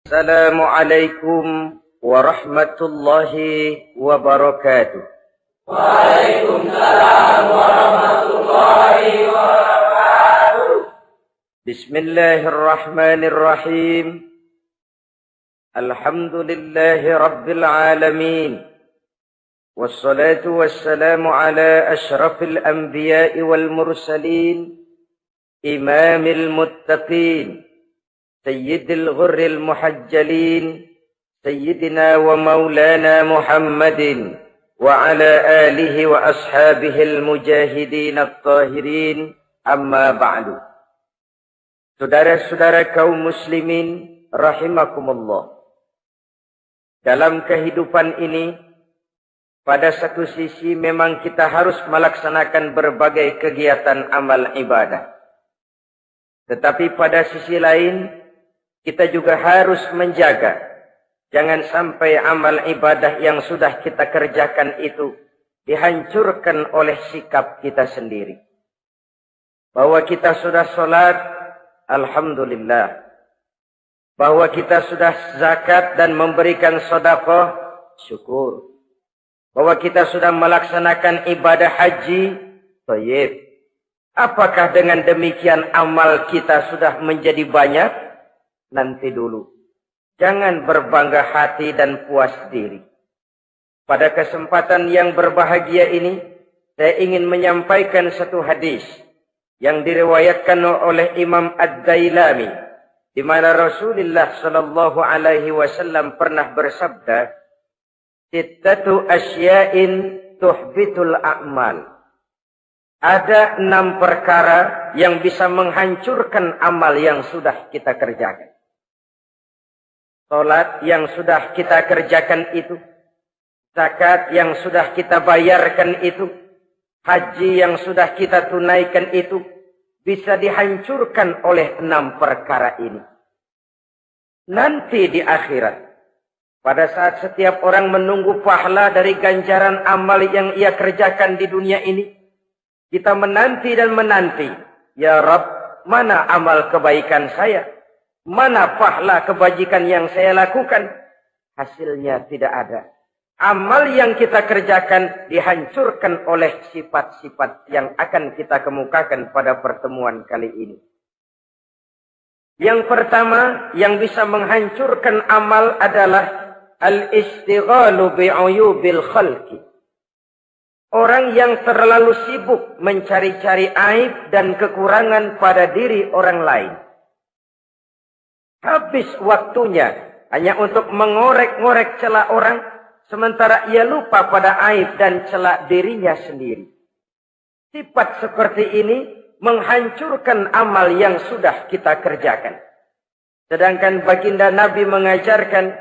Assalamualaikum warahmatullahi wabarakatuh. Waalaikumsalam warahmatullahi wabarakatuh. Bismillahirrahmanirrahim. Alhamdulillahi rabbil alamin. Wassalatu wassalamu ala ashrafil anbiya'i wal mursalin. Imamil muttaqin. سيد الغر المحجلين سيدنا ومولانا محمد وعلى آله وأصحابه المجاهدين الطاهرين أما بعد. Saudara-saudara kaum muslimin rahimakumullah. Dalam kehidupan ini, pada satu sisi memang kita harus melaksanakan berbagai kegiatan amal ibadah. Tetapi pada sisi lain, kita juga harus menjaga, jangan sampai amal ibadah yang sudah kita kerjakan itu dihancurkan oleh sikap kita sendiri. Bahwa kita sudah sholat, alhamdulillah. Bahwa kita sudah zakat dan memberikan sedekah, syukur. Bahwa kita sudah melaksanakan ibadah haji, thayyib. Apakah dengan demikian amal kita sudah menjadi banyak? Nanti dulu. Jangan berbangga hati dan puas diri. Pada kesempatan yang berbahagia ini, saya ingin menyampaikan satu hadis yang diriwayatkan oleh Imam Ad-Dailami, di mana Rasulullah sallallahu alaihi wasallam pernah bersabda, "Sittatu asya'in tuhbitul a'mal." Ada 6 perkara yang bisa menghancurkan amal yang sudah kita kerjakan. Salat yang sudah kita kerjakan itu, zakat yang sudah kita bayarkan itu, haji yang sudah kita tunaikan itu, bisa dihancurkan oleh 6 perkara ini. Nanti di akhirat, pada saat setiap orang menunggu pahala dari ganjaran amal yang ia kerjakan di dunia ini, kita menanti dan menanti, ya Rabb, mana amal kebaikan saya? Mana pahala kebajikan yang saya lakukan? Hasilnya tidak ada. Amal yang kita kerjakan dihancurkan oleh sifat-sifat yang akan kita kemukakan pada pertemuan kali ini. Yang pertama yang bisa menghancurkan amal adalah al-istighalu bi'uyubil khalqi. Orang yang terlalu sibuk mencari-cari aib dan kekurangan pada diri orang lain. Habis waktunya hanya untuk mengorek-ngorek celah orang, sementara ia lupa pada aib dan celah dirinya sendiri. Sifat seperti ini menghancurkan amal yang sudah kita kerjakan. Sedangkan baginda Nabi mengajarkan,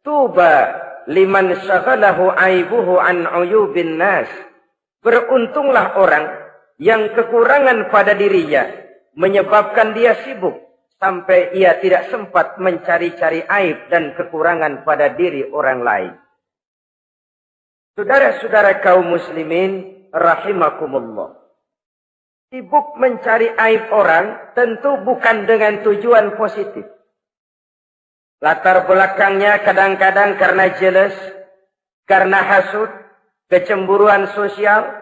tuba liman syaghalahu aibuhu an uyubin nas. Beruntunglah orang yang kekurangan pada dirinya menyebabkan dia sibuk sampai ia tidak sempat mencari-cari aib dan kekurangan pada diri orang lain. Saudara-saudara kaum muslimin rahimakumullah. Sibuk mencari aib orang tentu bukan dengan tujuan positif. Latar belakangnya kadang-kadang karena jealous, karena hasud, kecemburuan sosial.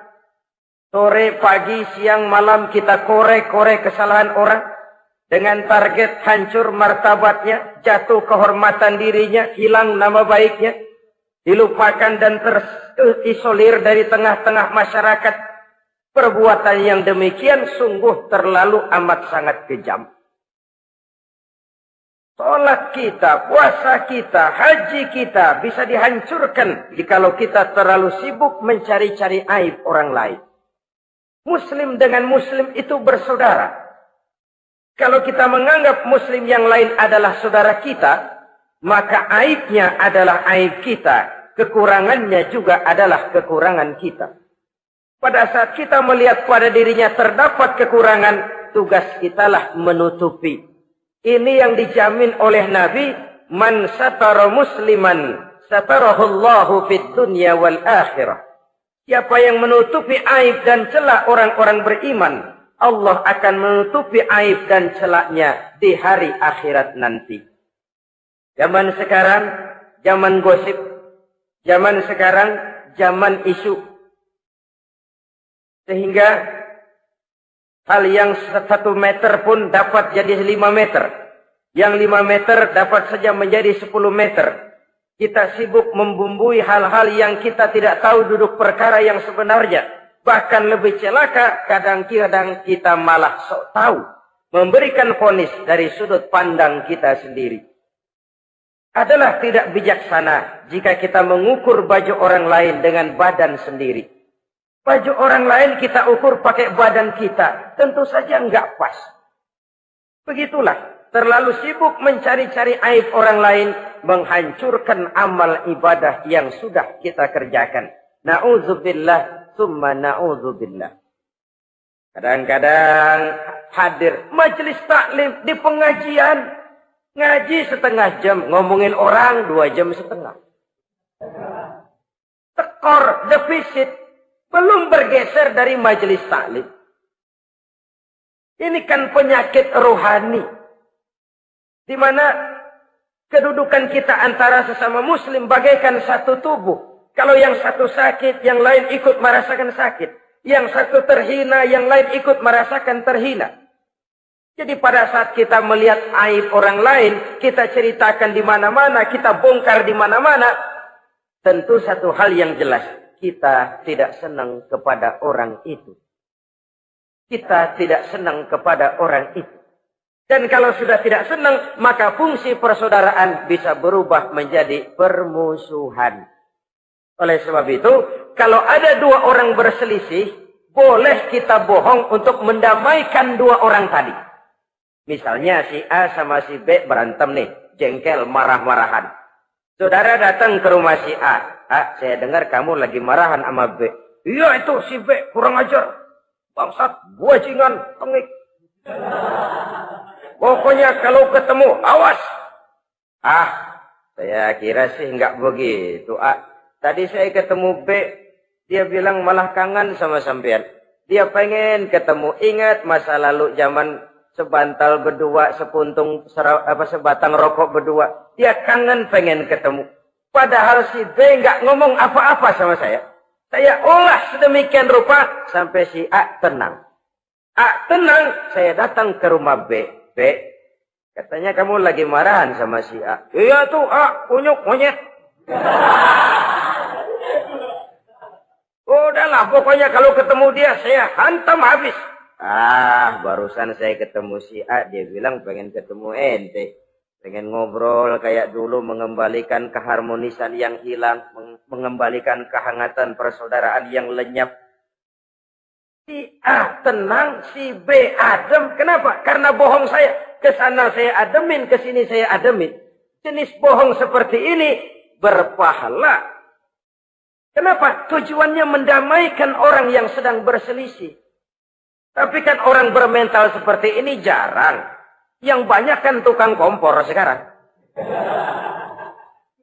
Sore, pagi, siang, malam kita korek-korek kesalahan orang. Dengan target hancur martabatnya, jatuh kehormatan dirinya, hilang nama baiknya, dilupakan dan terisolir dari tengah-tengah masyarakat. Perbuatan yang demikian sungguh terlalu amat sangat kejam. Salat kita, puasa kita, haji kita bisa dihancurkan jikalau kita terlalu sibuk mencari-cari aib orang lain. Muslim dengan muslim itu bersaudara. Kalau kita menganggap muslim yang lain adalah saudara kita, maka aibnya adalah aib kita, kekurangannya juga adalah kekurangan kita. Pada saat kita melihat pada dirinya terdapat kekurangan, tugas kitalah menutupi. Ini yang dijamin oleh Nabi, man satara musliman satarahullahu fid dunya wal akhirah. Siapa yang menutupi aib dan celah orang-orang beriman, Allah akan menutupi aib dan celaknya di hari akhirat nanti. Zaman sekarang, zaman gosip. Zaman sekarang, zaman isu. Sehingga hal yang 1 meter pun dapat jadi 5 meter. Yang 5 meter dapat saja menjadi 10 meter. Kita sibuk membumbui hal-hal yang kita tidak tahu duduk perkara yang sebenarnya. Bahkan lebih celaka, kadang-kadang kita malah sok tahu. Memberikan vonis dari sudut pandang kita sendiri. Adalah tidak bijaksana jika kita mengukur baju orang lain dengan badan sendiri. Baju orang lain kita ukur pakai badan kita. Tentu saja enggak pas. Begitulah. Terlalu sibuk mencari-cari aib orang lain. Menghancurkan amal ibadah yang sudah kita kerjakan. Na'udzubillah. Summa na'udzubillah. Kadang-kadang hadir majelis taklim di pengajian. Ngaji setengah jam. Ngomongin orang 2 jam setengah. Tekor, defisit. Belum bergeser dari majelis taklim. Ini kan penyakit rohani. Di mana kedudukan kita antara sesama muslim bagaikan satu tubuh. Kalau yang satu sakit, yang lain ikut merasakan sakit. Yang satu terhina, yang lain ikut merasakan terhina. Jadi pada saat kita melihat aib orang lain, kita ceritakan di mana-mana, kita bongkar di mana-mana. Tentu satu hal yang jelas. Kita tidak senang kepada orang itu. Kita tidak senang kepada orang itu. Dan kalau sudah tidak senang, maka fungsi persaudaraan bisa berubah menjadi permusuhan. Oleh sebab itu, kalau ada 2 orang berselisih, boleh kita bohong untuk mendamaikan 2 orang tadi. Misalnya si A sama si B berantem nih, jengkel, marah-marahan. Saudara datang ke rumah si A. A, saya dengar kamu lagi marahan sama B. Iya itu si B, kurang ajar. Bangsat, bajingan, tengik. Pokoknya kalau ketemu, awas. Ah, saya kira sih nggak begitu. A, tadi saya ketemu B, dia bilang malah kangen sama sampean. Dia pengen ketemu, ingat masa lalu zaman sebantal berdua, sebatang rokok berdua. Dia kangen pengen ketemu. Padahal si B nggak ngomong apa-apa sama saya. Saya olah sedemikian rupa sampai si A tenang. A tenang, saya datang ke rumah B. B, katanya kamu lagi marahan sama si A. Iya tuh A, kunyuk monyet. Udahlah, pokoknya kalau ketemu dia saya hantam habis. Ah, barusan saya ketemu si A, dia bilang pengen ketemu ente. Pengen ngobrol kayak dulu, mengembalikan keharmonisan yang hilang, mengembalikan kehangatan persaudaraan yang lenyap. Si A tenang, si B adem. Kenapa? Karena bohong saya. Kesana saya ademin, kesini saya ademin. Jenis bohong seperti ini berpahala. Kenapa? Tujuannya mendamaikan orang yang sedang berselisih. Tapi kan orang bermental seperti ini jarang. Yang banyak kan tukang kompor sekarang.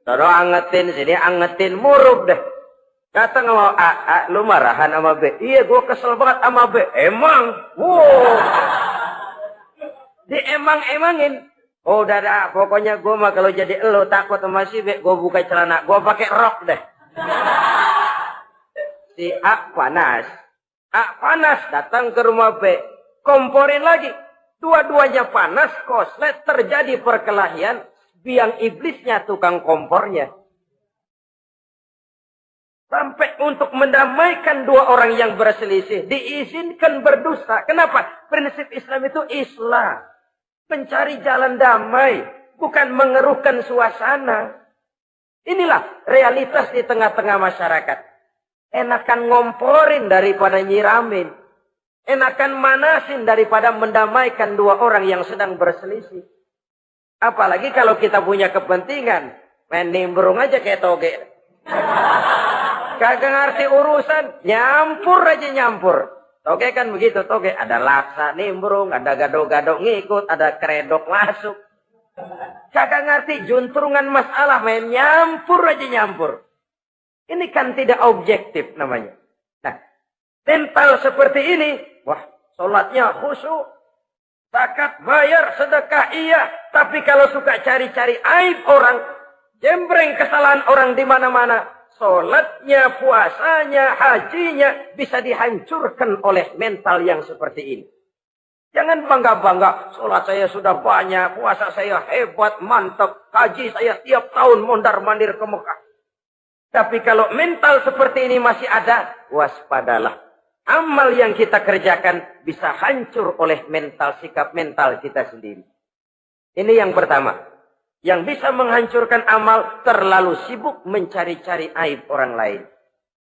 Taruh angetin sini, angetin, murub deh. Kata sama A, lu marahan sama B. Iya, gue kesel banget sama B. Emang? Wow. Diemang-emangin. Oh, udah dah, pokoknya gue mah kalau jadi elu takut sama si B, gue buka celana, gue pakai rok deh. Si A panas. A panas, datang ke rumah B. Komporin lagi. Dua-duanya panas, koslet, terjadi perkelahian. Biang iblisnya tukang kompornya. Sampai untuk mendamaikan 2 orang yang berselisih. Diizinkan berdusta. Kenapa? Prinsip Islam itu Islam. Mencari jalan damai. Bukan mengeruhkan suasana. Inilah realitas di tengah-tengah masyarakat. Enakan ngomporin daripada nyiramin. Enakan manasin daripada mendamaikan 2 orang yang sedang berselisih. Apalagi kalau kita punya kepentingan. Main nimbrung aja kayak toge. Kagak ngerti urusan. Nyampur aja nyampur. Toge kan begitu. Toge ada laksa nimbrung. Ada gado-gado ngikut. Ada kredok masuk. Kagak ngerti juntrungan masalah. Main nyampur aja nyampur. Ini kan tidak objektif namanya. Nah, mental seperti ini. Wah, sholatnya khusyuk. Zakat bayar, sedekah iya. Tapi kalau suka cari-cari aib orang, jembreng kesalahan orang di mana-mana, sholatnya, puasanya, hajinya bisa dihancurkan oleh mental yang seperti ini. Jangan bangga-bangga, sholat saya sudah banyak, puasa saya hebat, mantap, haji saya tiap tahun mondar-mandir ke Mekah. Tapi kalau mental seperti ini masih ada, waspadalah. Amal yang kita kerjakan bisa hancur oleh mental, sikap mental kita sendiri. Ini yang pertama. Yang bisa menghancurkan amal, terlalu sibuk mencari-cari aib orang lain.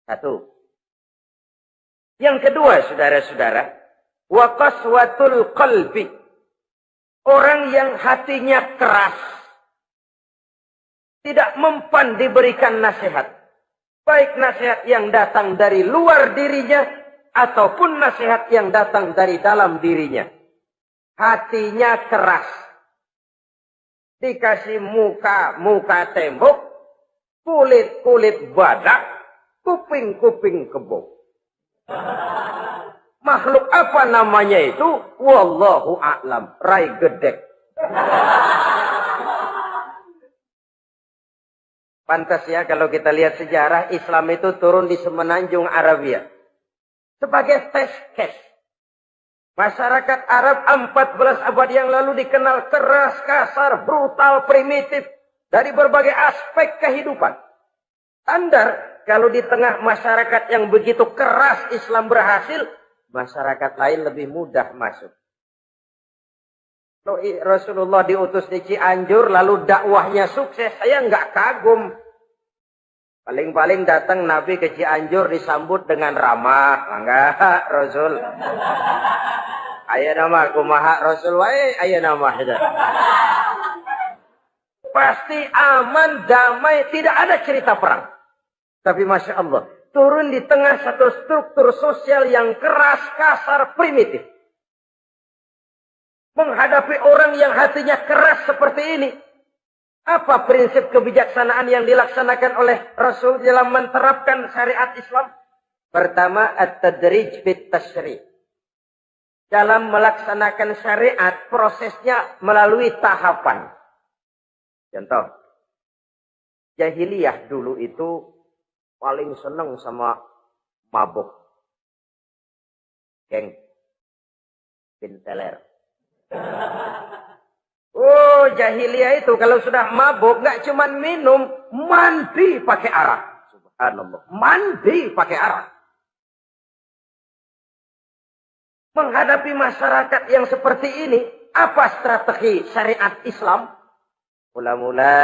Satu. Yang kedua, saudara-saudara, wa qaswatul qalbi. Orang yang hatinya keras, tidak mempan diberikan nasihat. Baik nasihat yang datang dari luar dirinya, ataupun nasihat yang datang dari dalam dirinya. Hatinya keras. Dikasih muka tembok, kulit badak, kuping kebo. Makhluk apa namanya itu? Wallahu a'lam. Rai gedek. Pantas ya kalau kita lihat sejarah, Islam itu turun di semenanjung Arabia. Sebagai test case. Masyarakat Arab 14 abad yang lalu dikenal keras, kasar, brutal, primitif. Dari berbagai aspek kehidupan. Standar, kalau di tengah masyarakat yang begitu keras Islam berhasil, masyarakat lain lebih mudah masuk. Rasulullah diutus di Cianjur, lalu dakwahnya sukses, saya nggak kagum. Paling-paling datang Nabi ke Cianjur disambut dengan ramah. Enggak, Rasul. Ayo nama kumaha Rasul wae, ayo nama. Pasti aman, damai, tidak ada cerita perang. Tapi Masya Allah, turun di tengah satu struktur sosial yang keras, kasar, primitif. Menghadapi orang yang hatinya keras seperti ini. Apa prinsip kebijaksanaan yang dilaksanakan oleh Rasul dalam menerapkan syariat Islam? Pertama, at-tadrij fit tasyri'. Dalam melaksanakan syariat, prosesnya melalui tahapan. Contoh, jahiliyah dulu itu paling senang sama mabuk. Geng. Pinteler. Oh, jahiliyah itu kalau sudah mabuk, nggak cuma minum, mandi pakai arak. Subhanallah. Mandi pakai arak. Menghadapi masyarakat yang seperti ini, apa strategi syariat Islam? Mula-mula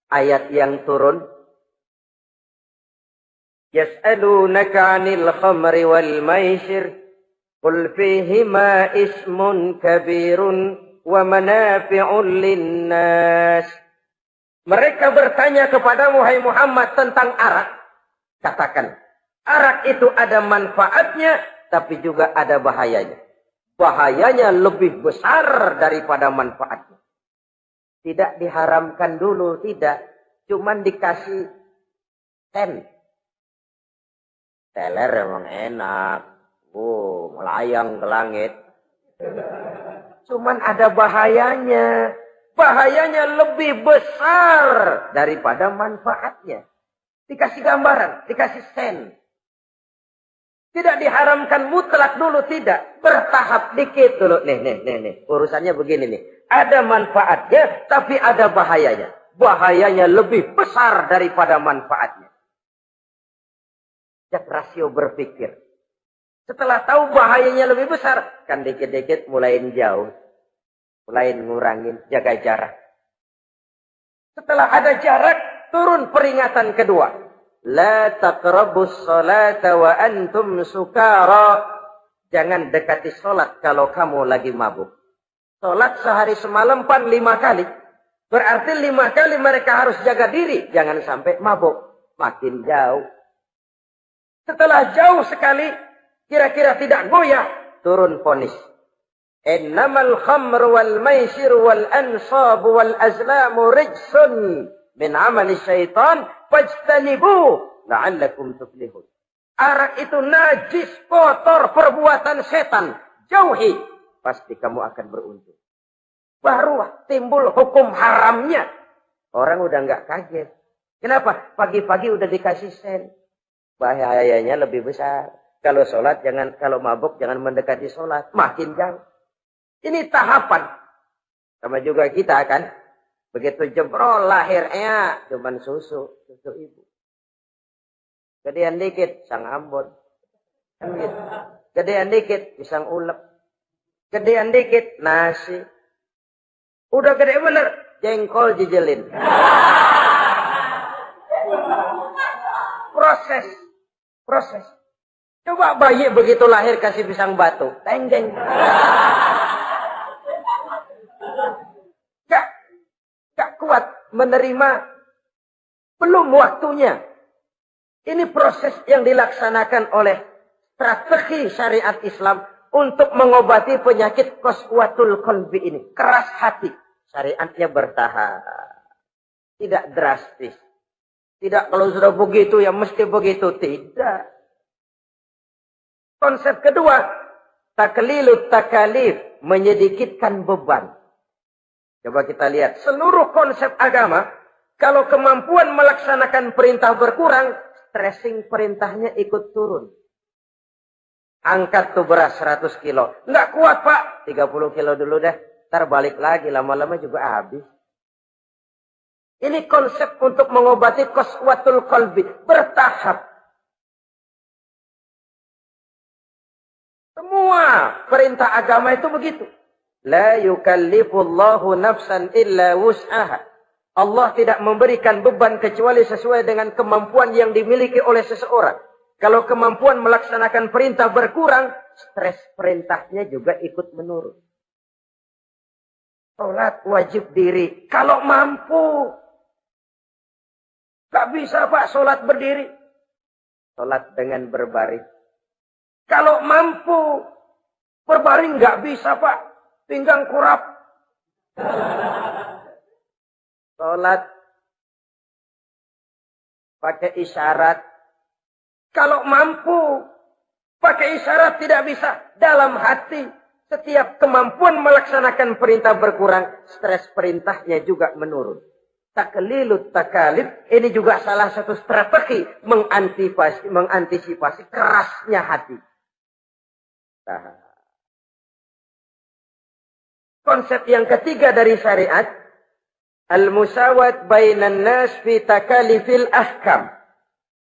ayat yang turun. Yas'alunaka 'anil khamri wal maisir qul fihima ismun kabirun wa manafi'un linnas. Mereka bertanya kepadamu, hai Muhammad, tentang arak. Katakan, arak itu ada manfaatnya, tapi juga ada bahayanya. Bahayanya lebih besar daripada manfaatnya. Tidak diharamkan dulu, tidak. Cuman dikasih ten. Teler emang enak. Melayang ke langit. Cuman ada bahayanya. Bahayanya lebih besar daripada manfaatnya. Dikasih gambaran, dikasih sen. Tidak diharamkan mutlak dulu, tidak. Bertahap dikit dulu. Nih. Urusannya begini nih. Ada manfaatnya, tapi ada bahayanya. Bahayanya lebih besar daripada manfaatnya. Jak rasio berpikir. Setelah tahu bahayanya lebih besar, kan dikit-dikit mulain jauh. Mulain ngurangin, jaga jarak. Setelah ada jarak, turun peringatan kedua. La taqrabus salata wa antum sukara. Jangan dekati salat kalau kamu lagi mabuk. Salat sehari semalam 5 kali. Berarti 5 kali mereka harus jaga diri. Jangan sampai mabuk. Makin jauh. Setelah jauh sekali, kira-kira tidak goyah, turun vonis. Innamal khamru wal maisir wal ansab wal azlamu rijsun min amali syaitan fajtanibu la'allakum tuflihun. Arak itu najis, kotor, perbuatan setan. Jauhi. pasti kamu akan beruntung. Baru timbul hukum haramnya. Orang udah nggak kaget. Kenapa? Pagi-pagi udah dikasih sen. Bahayanya lebih besar. Kalau sholat jangan, kalau mabuk jangan mendekati sholat. Makin jauh. Ini tahapan. Sama juga kita kan. Begitu jembrol lahirnya cuman susu ibu. Gedean dikit sang Ambon. Kan gitu. Gedean dikit pisang ulek. Gedean dikit nasi. Udah gede bener jengkol jijelin. Proses. Coba bayi begitu lahir kasih pisang batu, tenggeng. Gak kuat menerima, belum waktunya. Ini proses yang dilaksanakan oleh strategi syariat Islam untuk mengobati penyakit qaswatul qalbi ini. Keras hati. Syariatnya bertahap. Tidak drastis. Tidak kalau sudah begitu ya mesti begitu. Tidak. Konsep kedua. Taklilut takalif. Menyedikitkan beban. Coba kita lihat. Seluruh konsep agama. Kalau kemampuan melaksanakan perintah berkurang. Stressing perintahnya ikut turun. Angkat tuh beras 100 kilo. Nggak kuat pak. 30 kilo dulu deh. Ntar balik lagi. Lama-lama juga habis. Ini konsep untuk mengobati qaswatul qalbi. Bertahap. Semua perintah agama itu begitu. La yukallifullahu nafsan illa wus'aha. Allah tidak memberikan beban kecuali sesuai dengan kemampuan yang dimiliki oleh seseorang. Kalau kemampuan melaksanakan perintah berkurang, stres perintahnya juga ikut menurun. Sholat wajib diri. Kalau mampu. Gak bisa pak sholat berdiri. Sholat dengan berbaring. Kalau mampu. Berbaring gak bisa pak. Pinggang kurap. Sholat. Pakai isyarat. Kalau mampu. Pakai isyarat tidak bisa. Dalam hati. Setiap kemampuan melaksanakan perintah berkurang. Stres perintahnya juga menurun. Taklilut takalif. Ini juga salah satu strategi. Mengantisipasi kerasnya hati. Nah. Konsep yang ketiga dari syariat. Al-musawat bainan nas fi takalifil ahkam.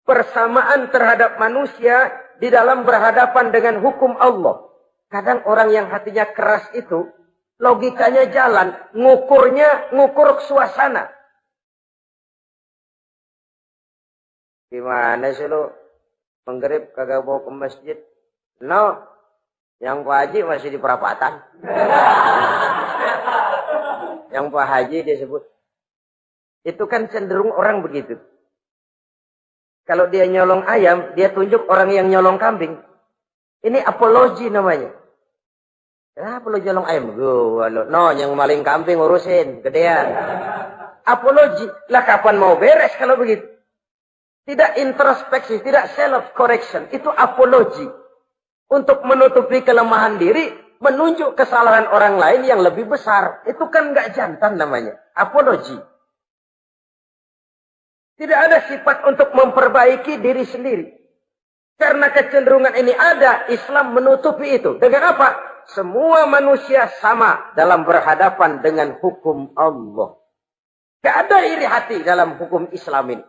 Persamaan terhadap manusia di dalam berhadapan dengan hukum Allah. Kadang orang yang hatinya keras itu, logikanya jalan, ngukur suasana. Gimana sih lu? Menggerib kagak bawa ke masjid? No, yang Pak Haji masih di perapatan. Yang Pak Haji disebut. Itu kan cenderung orang begitu. Kalau dia nyolong ayam, dia tunjuk orang yang nyolong kambing. Ini apologi namanya. Kenapa lo nyolong ayam? No, yang maling kambing urusin. Gedean. Apologi. Lah kapan mau beres kalau begitu? Tidak introspeksi, tidak self-correction. Itu apologi. Untuk menutupi kelemahan diri, menunjuk kesalahan orang lain yang lebih besar. Itu kan nggak jantan namanya. Apologi. Tidak ada sifat untuk memperbaiki diri sendiri. Karena kecenderungan ini ada, Islam menutupi itu. Dengan apa? Semua manusia sama dalam berhadapan dengan hukum Allah. Gak ada iri hati dalam hukum Islam ini.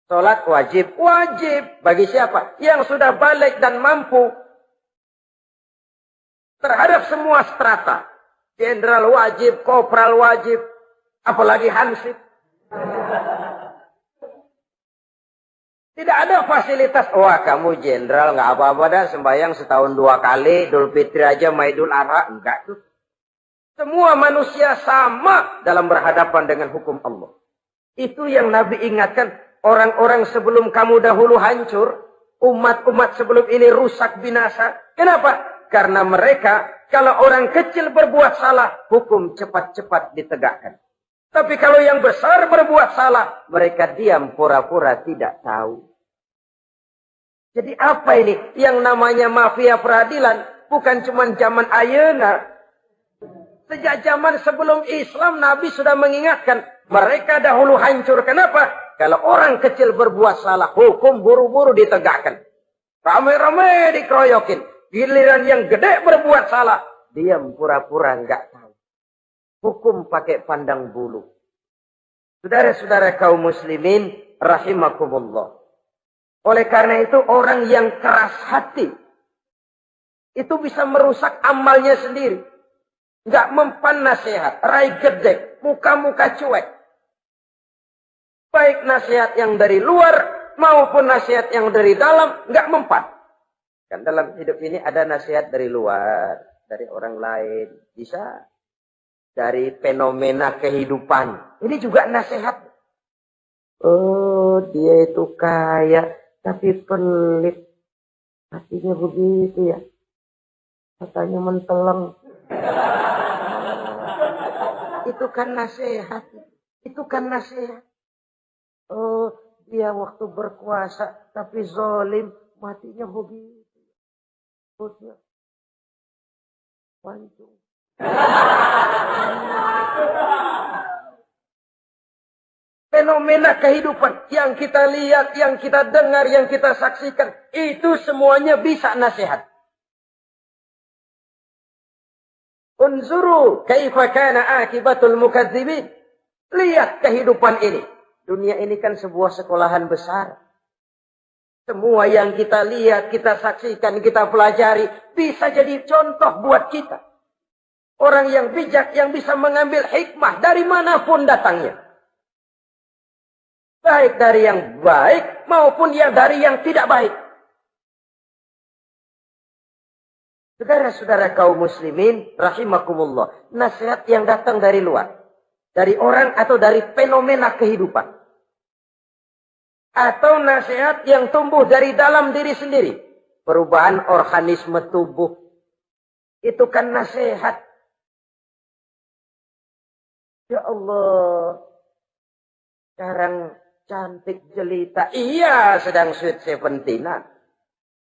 Salat wajib. Wajib. Bagi siapa? Yang sudah balik dan mampu. Terhadap semua strata. Jenderal wajib, kopral wajib. Apalagi hansip. Tidak ada fasilitas. Wah kamu jenderal nggak apa-apa dah sembahyang setahun 2 kali. Idul Fitri aja Maidul Adha. Enggak tuh. Semua manusia sama dalam berhadapan dengan hukum Allah. Itu yang Nabi ingatkan. Orang-orang sebelum kamu dahulu hancur. Umat-umat sebelum ini rusak binasa. Kenapa? Karena mereka kalau orang kecil berbuat salah. Hukum cepat-cepat ditegakkan. Tapi kalau yang besar berbuat salah, mereka diam pura-pura tidak tahu. Jadi apa ini? Yang namanya mafia peradilan, bukan cuma zaman ayeuna. Sejak zaman sebelum Islam, Nabi sudah mengingatkan. Mereka dahulu hancur. Kenapa? Kalau orang kecil berbuat salah, hukum buru-buru ditegakkan. Ramai-ramai dikeroyokin. Giliran yang gede berbuat salah, diam pura-pura enggak tahu. Hukum pakai pandang bulu. Saudara-saudara kaum muslimin, rahimakumullah. Oleh karena itu, orang yang keras hati, itu bisa merusak amalnya sendiri. Enggak mempan nasihat, rai gede, muka-muka cuek. Baik nasihat yang dari luar maupun nasihat yang dari dalam, enggak mempan. Kan dalam hidup ini ada nasihat dari luar, dari orang lain, bisa dari fenomena kehidupan. Ini juga nasihat. Oh, dia itu kaya, tapi pelit. Hatinya begitu ya. Katanya menteleng. Itu kan nasihat. Itu kan nasihat. Oh, dia waktu berkuasa tapi zalim, matinya begitu. Perutnya pancung. Fenomena kehidupan yang kita lihat, yang kita dengar, yang kita saksikan, itu semuanya bisa nasihat. Unzuru kaifa kana akibatul mukadzibin. Lihat kehidupan ini. Dunia ini kan sebuah sekolahan besar. Semua yang kita lihat, kita saksikan, kita pelajari, bisa jadi contoh buat kita. Orang yang bijak, yang bisa mengambil hikmah dari manapun datangnya. Baik dari yang baik, maupun yang dari yang tidak baik. Saudara-saudara kaum muslimin, rahimakumullah. Nasihat yang datang dari luar. Dari orang atau dari fenomena kehidupan. Atau nasihat yang tumbuh dari dalam diri sendiri. Perubahan organisme tubuh. Itu kan nasihat. Ya Allah. Sekarang cantik jelita. Iya, sedang sweet 17-an.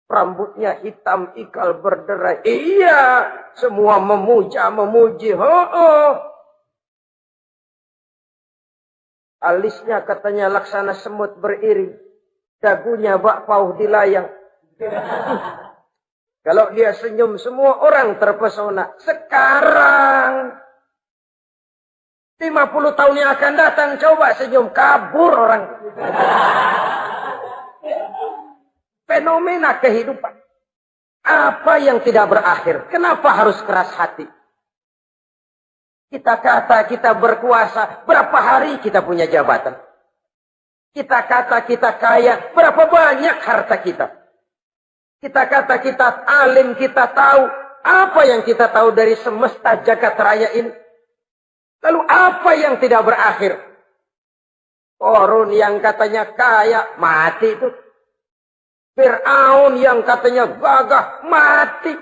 Rambutnya hitam, ikal berderai. Iya, semua memuja, memuji. Alisnya katanya laksana semut beriring. Dagunya bak pauh dilayang. Kalau dia senyum, semua orang terpesona. Sekarang 50 tahun yang akan datang, coba senyum, kabur orang. Fenomena kehidupan. Apa yang tidak berakhir? Kenapa harus keras hati? Kita kata kita berkuasa, berapa hari kita punya jabatan? Kita kata kita kaya, berapa banyak harta kita? Kita kata kita alim, kita tahu. Apa yang kita tahu dari semesta jagat raya ini? Lalu apa yang tidak berakhir? Korun yang katanya kaya, mati itu. Fir'aun yang katanya gagah, mati.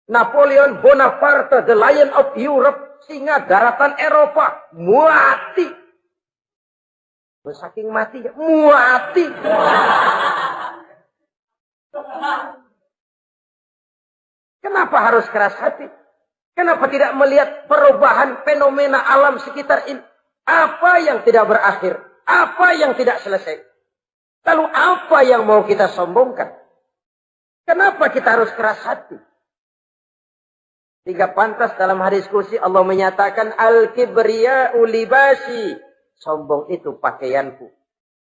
Napoleon Bonaparte, the Lion of Europe, singa daratan Eropa, mati. Saking mati, mati. Kenapa harus keras hati? Kenapa tidak melihat perubahan fenomena alam sekitar ini? Apa yang tidak berakhir? Apa yang tidak selesai? Lalu apa yang mau kita sombongkan? Kenapa kita harus keras hati? Sehingga pantas dalam hadis kursi Allah menyatakan al-kibriya'u libasi. Sombong itu pakaianku.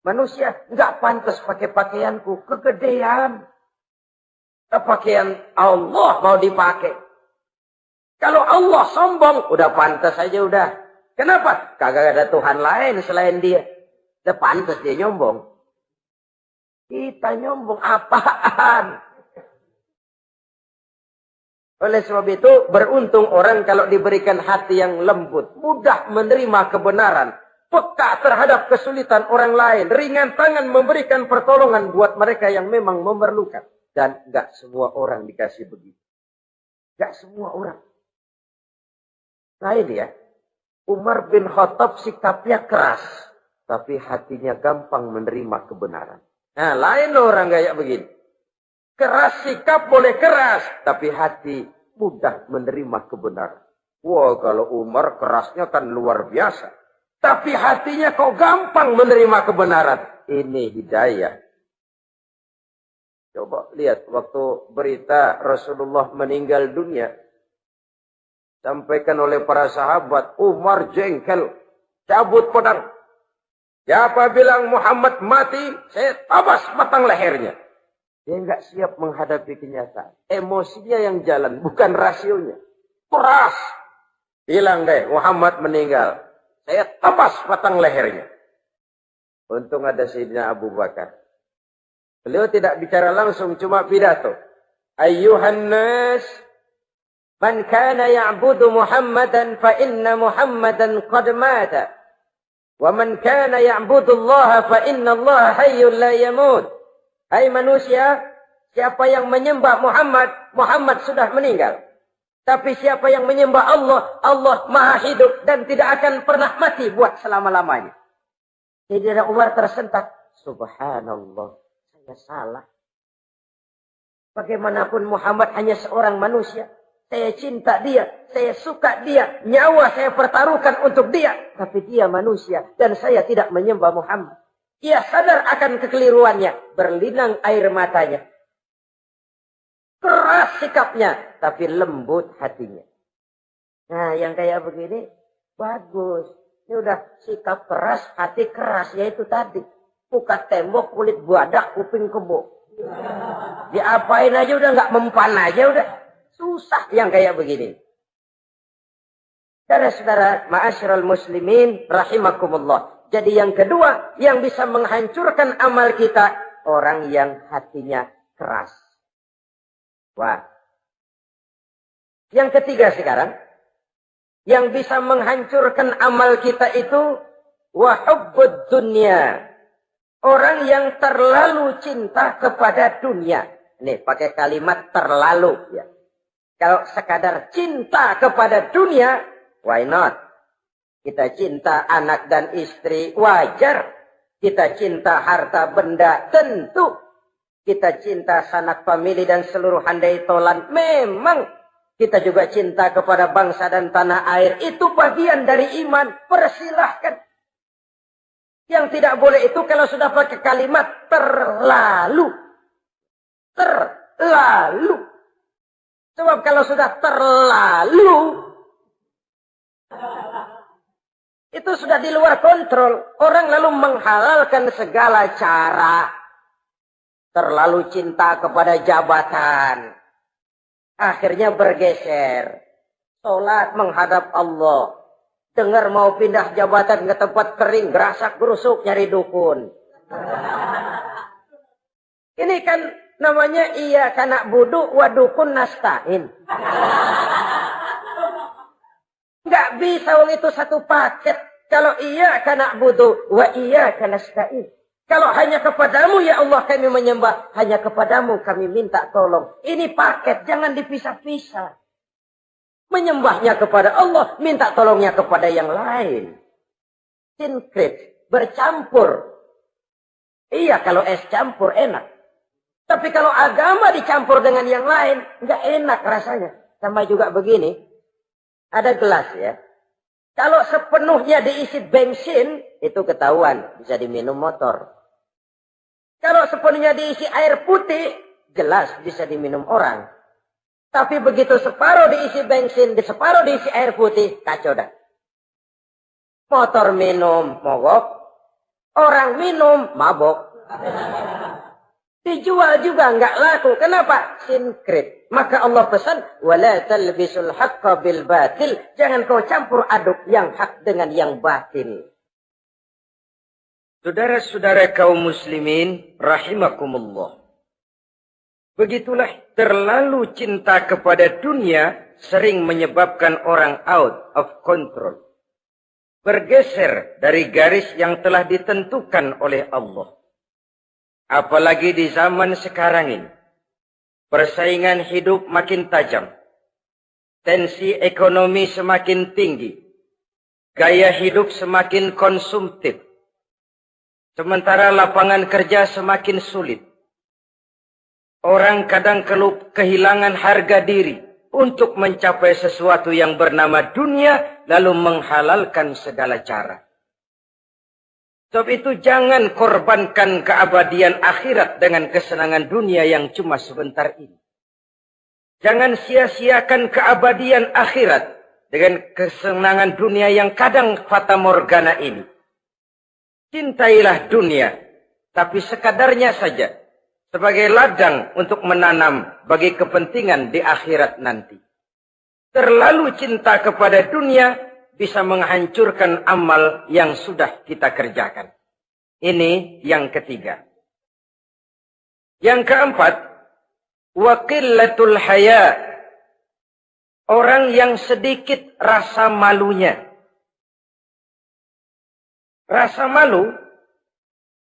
Manusia enggak pantas pakai pakaianku, kegedean. Pakaian Allah mau dipakai. Kalau Allah sombong, udah pantas aja udah. Kenapa? Kagak ada Tuhan lain selain dia. Udah pantas dia nyombong. Kita nyombong apaan? Oleh sebab itu, beruntung orang kalau diberikan hati yang lembut, mudah menerima kebenaran, peka terhadap kesulitan orang lain, ringan tangan memberikan pertolongan buat mereka yang memang memerlukan. Dan enggak semua orang dikasih begitu. Enggak semua orang. Lain ya, Umar bin Khattab sikapnya keras, tapi hatinya gampang menerima kebenaran. Nah, lain orang kayak begini. Keras sikap boleh keras, tapi hati mudah menerima kebenaran. Wah, kalau Umar kerasnya kan luar biasa. Tapi hatinya kok gampang menerima kebenaran. Ini hidayah. Coba lihat waktu berita Rasulullah meninggal dunia. Sampaikan oleh para sahabat, Umar jengkel, cabut pedang. Siapa bilang Muhammad mati, saya tabas batang lehernya. Dia nggak siap menghadapi kenyataan. Emosinya yang jalan, bukan rasionya. Keras. Bilang deh, Muhammad meninggal. Saya tabas batang lehernya. Untung ada Sayyidina Abu Bakar. Beliau tidak bicara langsung, cuma pidato. Ayyuhan nas, man kana ya'budu Muhammadan fa inna Muhammadan qad mata. Wa man kana ya'budu Allah fa inna Allah hayyun la yamut. Hai manusia, siapa yang menyembah Muhammad, Muhammad sudah meninggal. Tapi siapa yang menyembah Allah, Allah maha hidup dan tidak akan pernah mati buat selama-lamanya. Sayyidina Umar tersentak. Subhanallah, saya salah. Bagaimanapun Muhammad hanya seorang manusia. Saya cinta dia, saya suka dia, nyawa saya pertaruhkan untuk dia. Tapi dia manusia dan saya tidak menyembah Muhammad. Ia sadar akan kekeliruannya, berlinang air matanya. Keras sikapnya, tapi lembut hatinya. Nah, yang kayak begini, bagus. Ini udah sikap keras, hati keras, yaitu tadi. Buka tembok, kulit badak, kuping kebo. Diapain aja udah nggak mempan aja udah. Susah yang kayak begini. Saudara-saudara, ma'asyiral muslimin, rahimakumullah. Jadi yang kedua, yang bisa menghancurkan amal kita, orang yang hatinya keras. Wah. Yang ketiga sekarang, yang bisa menghancurkan amal kita itu, wahubbud dunya. Orang yang terlalu cinta kepada dunia. Nih, pakai kalimat terlalu. Ya. Kalau sekadar cinta kepada dunia, why not? Kita cinta anak dan istri, wajar. Kita cinta harta benda, tentu. Kita cinta sanak famili dan seluruh handai tolan, memang. Kita juga cinta kepada bangsa dan tanah air. Itu bagian dari iman, persilahkan. Yang tidak boleh itu kalau sudah pakai kalimat terlalu. Terlalu. Sebab kalau sudah terlalu, itu sudah di luar kontrol. Orang lalu menghalalkan segala cara. Terlalu cinta kepada jabatan. Akhirnya bergeser. Sholat menghadap Allah. Dengar mau pindah jabatan ke tempat kering. Gerasak gerusuk nyari dukun. Ini kan namanya iya kana budu wa dukun nastain. Nggak bisa wong itu satu paket. Kalau iya kana budu wa iya kana nasta'in. Kalau hanya kepadamu ya Allah kami menyembah, hanya kepadamu kami minta tolong. Ini paket, jangan dipisah-pisah. Menyembahnya kepada Allah, minta tolongnya kepada yang lain. Sinkret, bercampur. Iya kalau es campur enak. Tapi kalau agama dicampur dengan yang lain, nggak enak rasanya. Sama juga begini. Ada gelas ya. Kalau sepenuhnya diisi bensin, itu ketahuan. Bisa diminum motor. Kalau sepenuhnya diisi air putih, jelas bisa diminum orang. Tapi begitu separuh diisi bensin, separuh diisi air putih, kacau dah. Motor minum, mogok. Orang minum, mabok. Dijual juga nggak laku. Kenapa? Sinkret. Maka Allah pesan, wala talbisul haqqa bil batil. Jangan kau campur aduk yang hak dengan yang batil. Saudara-saudara kaum muslimin, rahimakumullah. Begitulah terlalu cinta kepada dunia sering menyebabkan orang out of control. Bergeser dari garis yang telah ditentukan oleh Allah. Apalagi di zaman sekarang ini. Persaingan hidup makin tajam. Tensi ekonomi semakin tinggi. Gaya hidup semakin konsumtif. Sementara lapangan kerja semakin sulit. Orang kadang kehilangan harga diri untuk mencapai sesuatu yang bernama dunia, lalu menghalalkan segala cara. Sebab itu jangan korbankan keabadian akhirat dengan kesenangan dunia yang cuma sebentar ini. Jangan sia-siakan keabadian akhirat dengan kesenangan dunia yang kadang fata morgana ini. Cintailah dunia, tapi sekadarnya saja. Sebagai ladang untuk menanam bagi kepentingan di akhirat nanti. Terlalu cinta kepada dunia bisa menghancurkan amal yang sudah kita kerjakan. Ini yang ketiga. Yang keempat, waqillatul haya. Orang yang sedikit rasa malunya. Rasa malu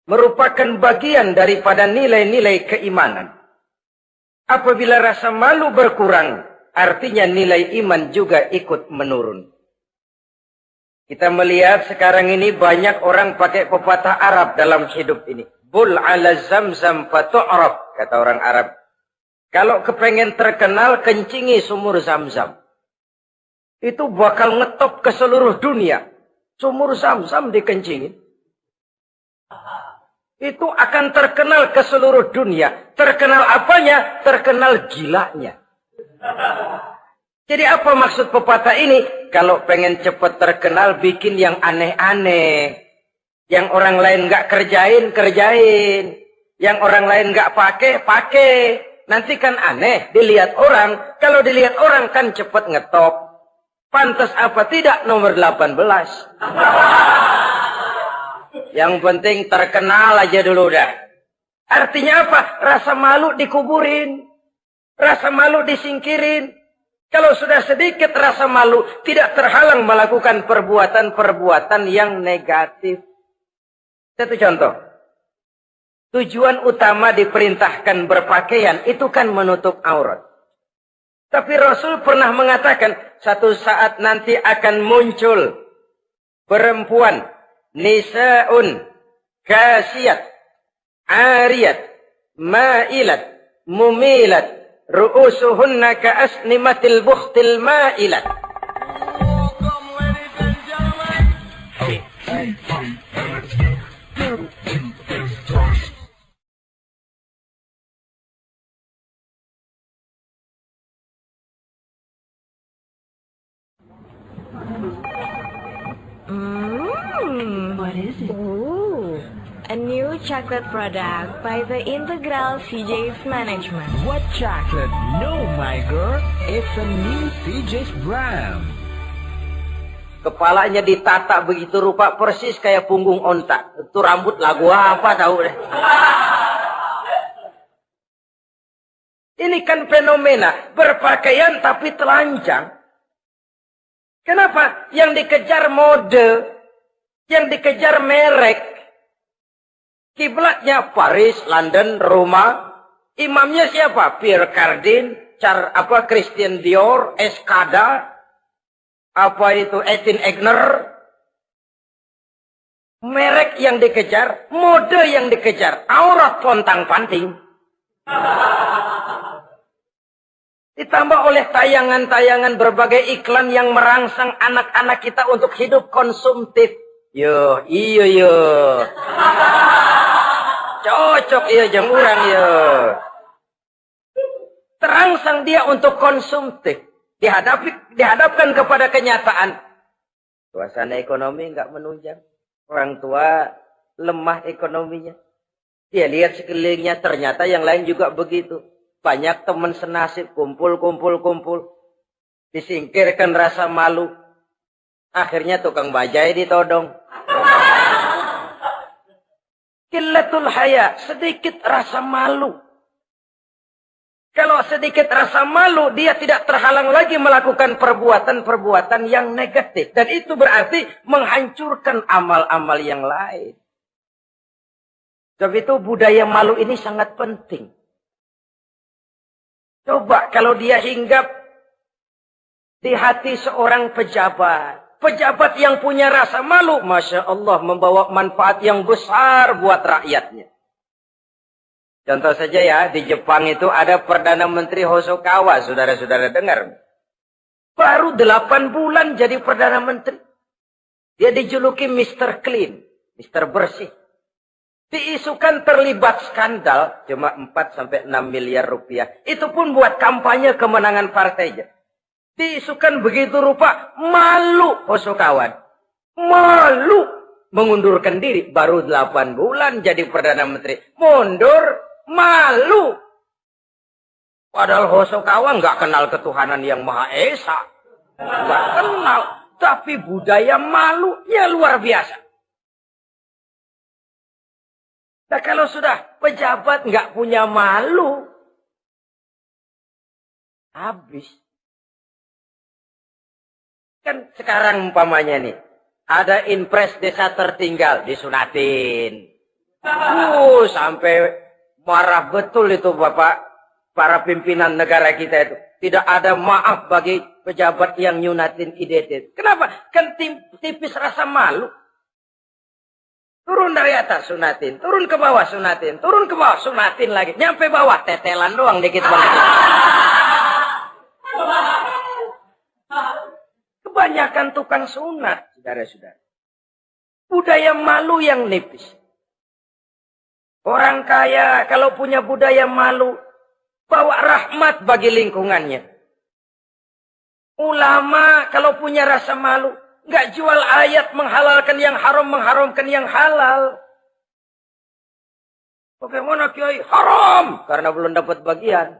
merupakan bagian daripada nilai-nilai keimanan. Apabila rasa malu berkurang, artinya nilai iman juga ikut menurun. Kita melihat sekarang ini banyak orang pakai pepatah Arab dalam hidup ini. Bul ala zamzam fatu'raf, kata orang Arab. Kalau kepengen terkenal, kencingi sumur Zamzam. Itu bakal ngetop ke seluruh dunia. Sumur Zamzam dikencingin. Itu akan terkenal ke seluruh dunia. Terkenal apanya? Terkenal gilanya. Jadi apa maksud pepatah ini? Kalau pengen cepat terkenal, bikin yang aneh-aneh. Yang orang lain nggak kerjain, kerjain. Yang orang lain nggak pakai, pakai. Nanti kan aneh, dilihat orang. Kalau dilihat orang kan cepat ngetop. Pantas apa tidak nomor 18. Yang penting terkenal aja dulu dah. Artinya apa? Rasa malu dikuburin. Rasa malu disingkirin. Kalau sudah sedikit rasa malu, tidak terhalang melakukan perbuatan-perbuatan yang negatif. Satu contoh. Tujuan utama diperintahkan berpakaian itu kan menutup aurat. Tapi Rasul pernah mengatakan, satu saat nanti akan muncul perempuan nisa'un kasiyat, ariyat, ma'ilat, mumilat, ru'usuhunna ka'asnimatil bukhtil ma'ilat. What is it? Ooh, a new chocolate product by the Integral CJ's Management. What chocolate? No, my girl. It's a new CJ's brand. Kepalanya ditata begitu rupa persis kayak punggung onta. Itu rambut lagu apa tahu deh. Ini kan fenomena berpakaian tapi telanjang. Kenapa? Yang dikejar mode, yang dikejar merek. Kiblatnya Paris, London, Roma. Imamnya siapa? Pierre Cardin, Christian Dior, Escada, apa itu Etienne Egner. Merek yang dikejar, mode yang dikejar, aurat pontang-panting. Ditambah oleh tayangan-tayangan berbagai iklan yang merangsang anak-anak kita untuk hidup konsumtif. Yo, iyo yo. Cocok iya jeng urang yo. Terangsang dia untuk konsumtif. Dihadapkan kepada kenyataan. Suasana ekonomi nggak menunjang. Orang tua lemah ekonominya. Dia lihat sekelilingnya ternyata yang lain juga begitu. Banyak teman senasib, kumpul. Disingkirkan rasa malu. Akhirnya tukang bajai ditodong. Qillatul haya, sedikit rasa malu. Kalau sedikit rasa malu, dia tidak terhalang lagi melakukan perbuatan-perbuatan yang negatif. Dan itu berarti menghancurkan amal-amal yang lain. Sebab itu budaya malu ini sangat penting. Coba kalau dia hinggap di hati seorang pejabat. Pejabat yang punya rasa malu, Masya Allah, membawa manfaat yang besar buat rakyatnya. Contoh saja ya, di Jepang itu ada Perdana Menteri Hosokawa, saudara-saudara dengar. Baru 8 bulan jadi Perdana Menteri. Dia dijuluki Mr. Clean, Mr. Bersih. Diisukan terlibat skandal, cuma 4-6 miliar rupiah. Itu pun buat kampanye kemenangan partainya. Diisukan begitu rupa, malu Hosokawa. Malu mengundurkan diri, baru 8 bulan jadi Perdana Menteri. Mundur. Malu. Padahal Hosokawa nggak kenal ketuhanan yang Maha Esa. Nggak kenal. Tapi budaya malunya luar biasa. Nah kalau sudah pejabat nggak punya malu. Habis. Kan sekarang umpamanya nih. Ada impres desa tertinggal. Disunatin. Sampai marah betul itu Bapak, para pimpinan negara kita itu. Tidak ada maaf bagi pejabat yang nyunatin IDT. Kenapa? Kan tipis rasa malu. Turun dari atas sunatin, turun ke bawah sunatin, turun ke bawah sunatin lagi. Nyampe bawah tetelan doang dikit banget. Kebanyakan tukang sunat, saudara-saudara. Budaya malu yang nipis. Orang kaya kalau punya budaya malu, bawa rahmat bagi lingkungannya. Ulama kalau punya rasa malu, nggak jual ayat menghalalkan yang haram, mengharamkan yang halal. Bagaimana Kiai? Haram! Karena belum dapat bagian.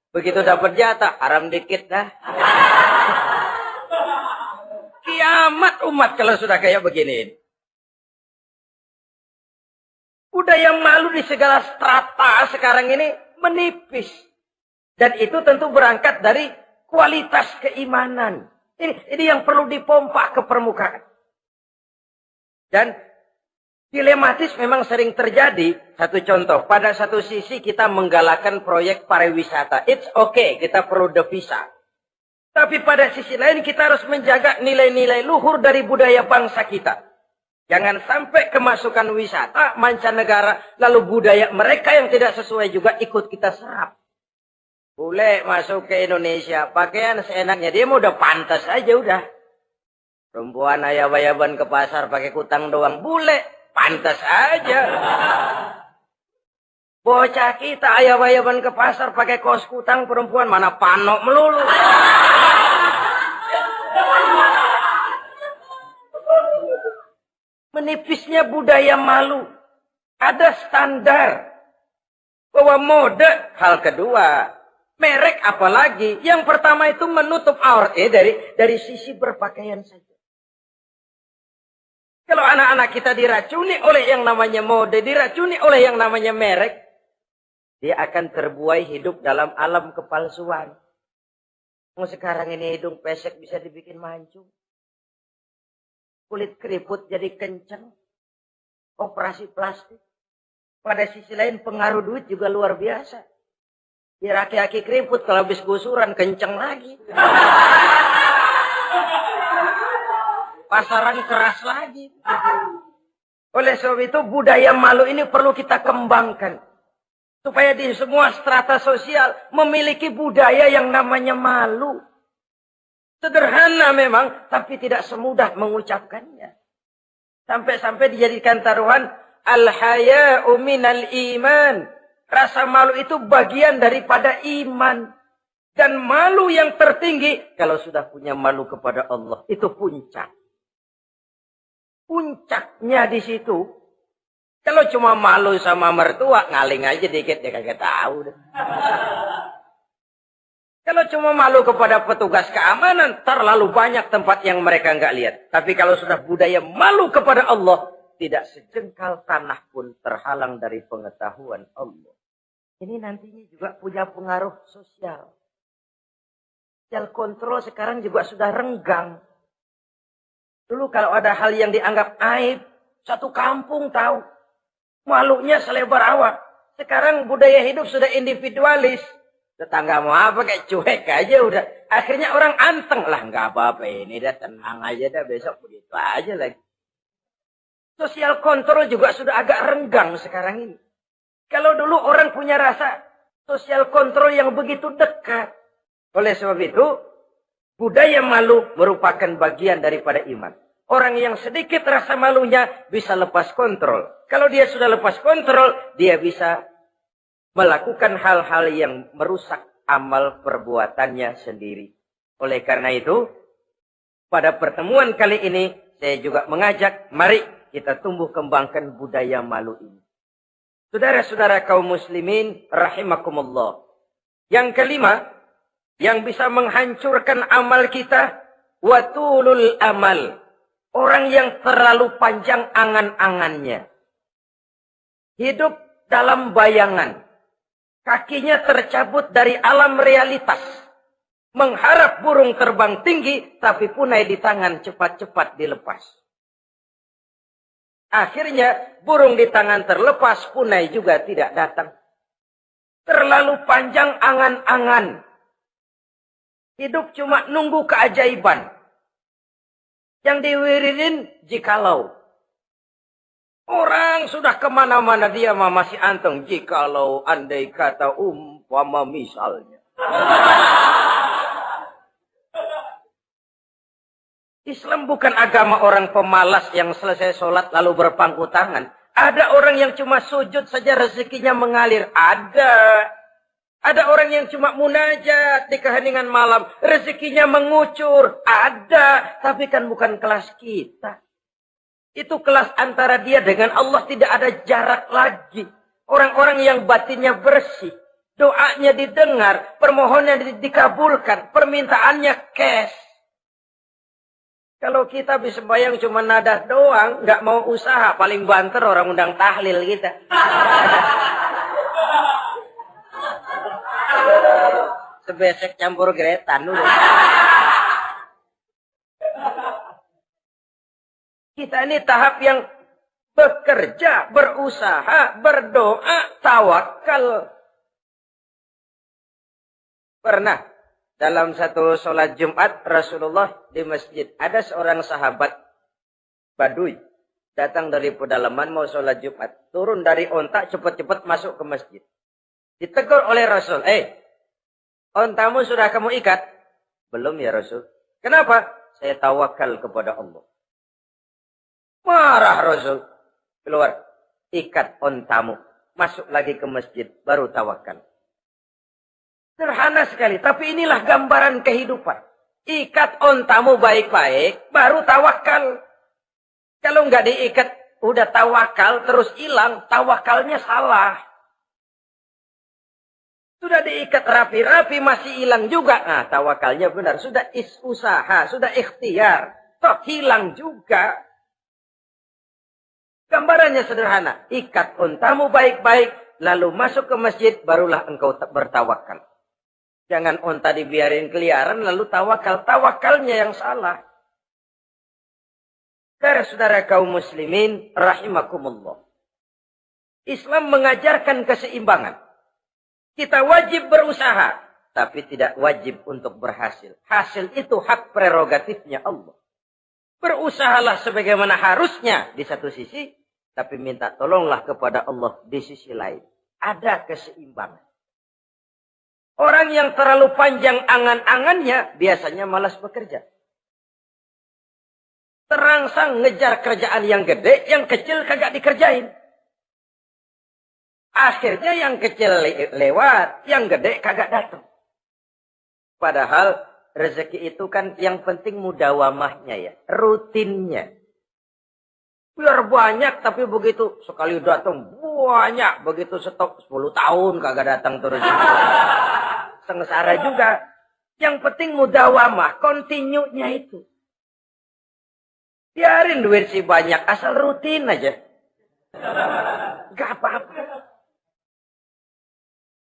Begitu dapat jatah, haram dikit dah. Kiamat umat kalau sudah kayak begini. Budaya malu di segala strata sekarang ini menipis. Dan itu tentu berangkat dari kualitas keimanan. Ini yang perlu dipompa ke permukaan. Dan dilematis memang sering terjadi. Satu contoh, pada satu sisi kita menggalakkan proyek pariwisata. It's okay, kita perlu devisa. Tapi pada sisi lain kita harus menjaga nilai-nilai luhur dari budaya bangsa kita. Jangan sampai kemasukan wisata mancanegara, lalu budaya mereka yang tidak sesuai juga ikut kita serap. Boleh masuk ke Indonesia, pakaian seenaknya, dia mau udah pantas aja udah. Perempuan ayab-ayaban ke pasar pakai kutang doang, boleh, pantas aja. Bocah kita ayab-ayaban ke pasar pakai kaos kutang, perempuan mana panok melulu. Menipisnya budaya malu. Ada standar. Bahwa mode, hal kedua. Merek apalagi. Yang pertama itu menutup aurat. Dari sisi berpakaian saja. Kalau anak-anak kita diracuni oleh yang namanya mode, diracuni oleh yang namanya merek, dia akan terbuai hidup dalam alam kepalsuan. Sekarang ini hidung pesek bisa dibikin mancung. Kulit keriput jadi kencang. Operasi plastik. Pada sisi lain pengaruh duit juga luar biasa. Ya aki-aki keriput kalau habis gusuran kencang lagi. Pasaran keras lagi. Oleh sebab itu budaya malu ini perlu kita kembangkan. Supaya di semua strata sosial memiliki budaya yang namanya malu. Sederhana memang, tapi tidak semudah mengucapkannya. Sampai-sampai dijadikan taruhan, al-haya'u minal iman. Rasa malu itu bagian daripada iman. Dan malu yang tertinggi, kalau sudah punya malu kepada Allah, itu puncak. Puncaknya di situ. Kalau cuma malu sama mertua, ngaling aja dikit, dia kagak tahu. Kalau cuma malu kepada petugas keamanan, terlalu banyak tempat yang mereka nggak lihat. Tapi kalau sudah budaya malu kepada Allah, tidak sejengkal tanah pun terhalang dari pengetahuan Allah. Ini nantinya juga punya pengaruh sosial. Sosial kontrol sekarang juga sudah renggang. Dulu kalau ada hal yang dianggap aib, satu kampung tahu. Malunya selebar awak. Sekarang budaya hidup sudah individualis. Tetangga mau apa kayak cuek aja udah. Akhirnya orang anteng lah. Nggak apa-apa ini dah tenang aja dah. Besok begitu aja lagi. Sosial kontrol juga sudah agak renggang sekarang ini. Kalau dulu orang punya rasa sosial kontrol yang begitu dekat. Oleh sebab itu, budaya malu merupakan bagian daripada iman. Orang yang sedikit rasa malunya bisa lepas kontrol. Kalau dia sudah lepas kontrol, dia bisa melakukan hal-hal yang merusak amal perbuatannya sendiri. Oleh karena itu, pada pertemuan kali ini, saya juga mengajak, mari kita tumbuh kembangkan budaya malu ini. Saudara-saudara kaum muslimin, rahimakumullah. Yang kelima, yang bisa menghancurkan amal kita, watulul amal. Orang yang terlalu panjang angan-angannya. Hidup dalam bayangan. Kakinya tercabut dari alam realitas. Mengharap burung terbang tinggi, tapi punai di tangan cepat-cepat dilepas. Akhirnya burung di tangan terlepas, punai juga tidak datang. Terlalu panjang angan-angan. Hidup cuma nunggu keajaiban. Yang diwiridin jikalau. Orang sudah kemana-mana dia masih anteng. Jikalau andai kata umpama misalnya. Islam bukan agama orang pemalas yang selesai sholat lalu berpangku tangan. Ada orang yang cuma sujud saja rezekinya mengalir. Ada. Ada orang yang cuma munajat di keheningan malam. Rezekinya mengucur. Ada. Tapi kan bukan kelas kita. Itu kelas antara dia dengan Allah, tidak ada jarak lagi. Orang-orang yang batinnya bersih. Doanya didengar. Permohonannya dikabulkan. Permintaannya cash. Kalau kita bisa bayang cuma nadah doang, nggak mau usaha, paling banter orang undang tahlil kita. Sebesek campur geretan dulu. Kita ini tahap yang bekerja, berusaha, berdoa, tawakal. Pernah dalam satu sholat Jumat Rasulullah di masjid. Ada seorang sahabat Baduy. Datang dari pedalaman mau sholat Jumat. Turun dari onta cepat-cepat masuk ke masjid. Ditegur oleh Rasul. Ontamu sudah kamu ikat? Belum ya Rasul. Kenapa? Saya tawakal kepada Allah. Marah Rasul. Keluar. Ikat ontamu. Masuk lagi ke masjid. Baru tawakal. Sederhana sekali, tapi inilah gambaran kehidupan. Ikat ontamu baik-baik, baru tawakal. Kalau nggak diikat, udah tawakal, terus hilang, tawakalnya salah. Sudah diikat rapi-rapi, masih hilang juga. Nah, tawakalnya benar. Sudah usaha, sudah ikhtiar. Toh hilang juga. Gambarannya sederhana. Ikat ontamu baik-baik, lalu masuk ke masjid, barulah engkau bertawakal. Jangan onta dibiarin keliaran lalu tawakal. Tawakalnya yang salah. Saudara kaum muslimin rahimakumullah. Islam mengajarkan keseimbangan. Kita wajib berusaha. Tapi tidak wajib untuk berhasil. Hasil itu hak prerogatifnya Allah. Berusahalah sebagaimana harusnya di satu sisi. Tapi minta tolonglah kepada Allah di sisi lain. Ada keseimbangan. Orang yang terlalu panjang angan-angannya biasanya malas bekerja. Terangsang ngejar kerjaan yang gede, yang kecil kagak dikerjain. Akhirnya yang kecil lewat, yang gede kagak datang. Padahal rezeki itu kan yang penting mudawamahnya ya, rutinnya. Biar banyak tapi begitu sekali datang banyak, begitu stok 10 tahun kagak datang terus. Sengsara juga. Yang penting mudawamah, continue-nya itu. Biarin duit sih banyak, asal rutin aja. Gak apa-apa.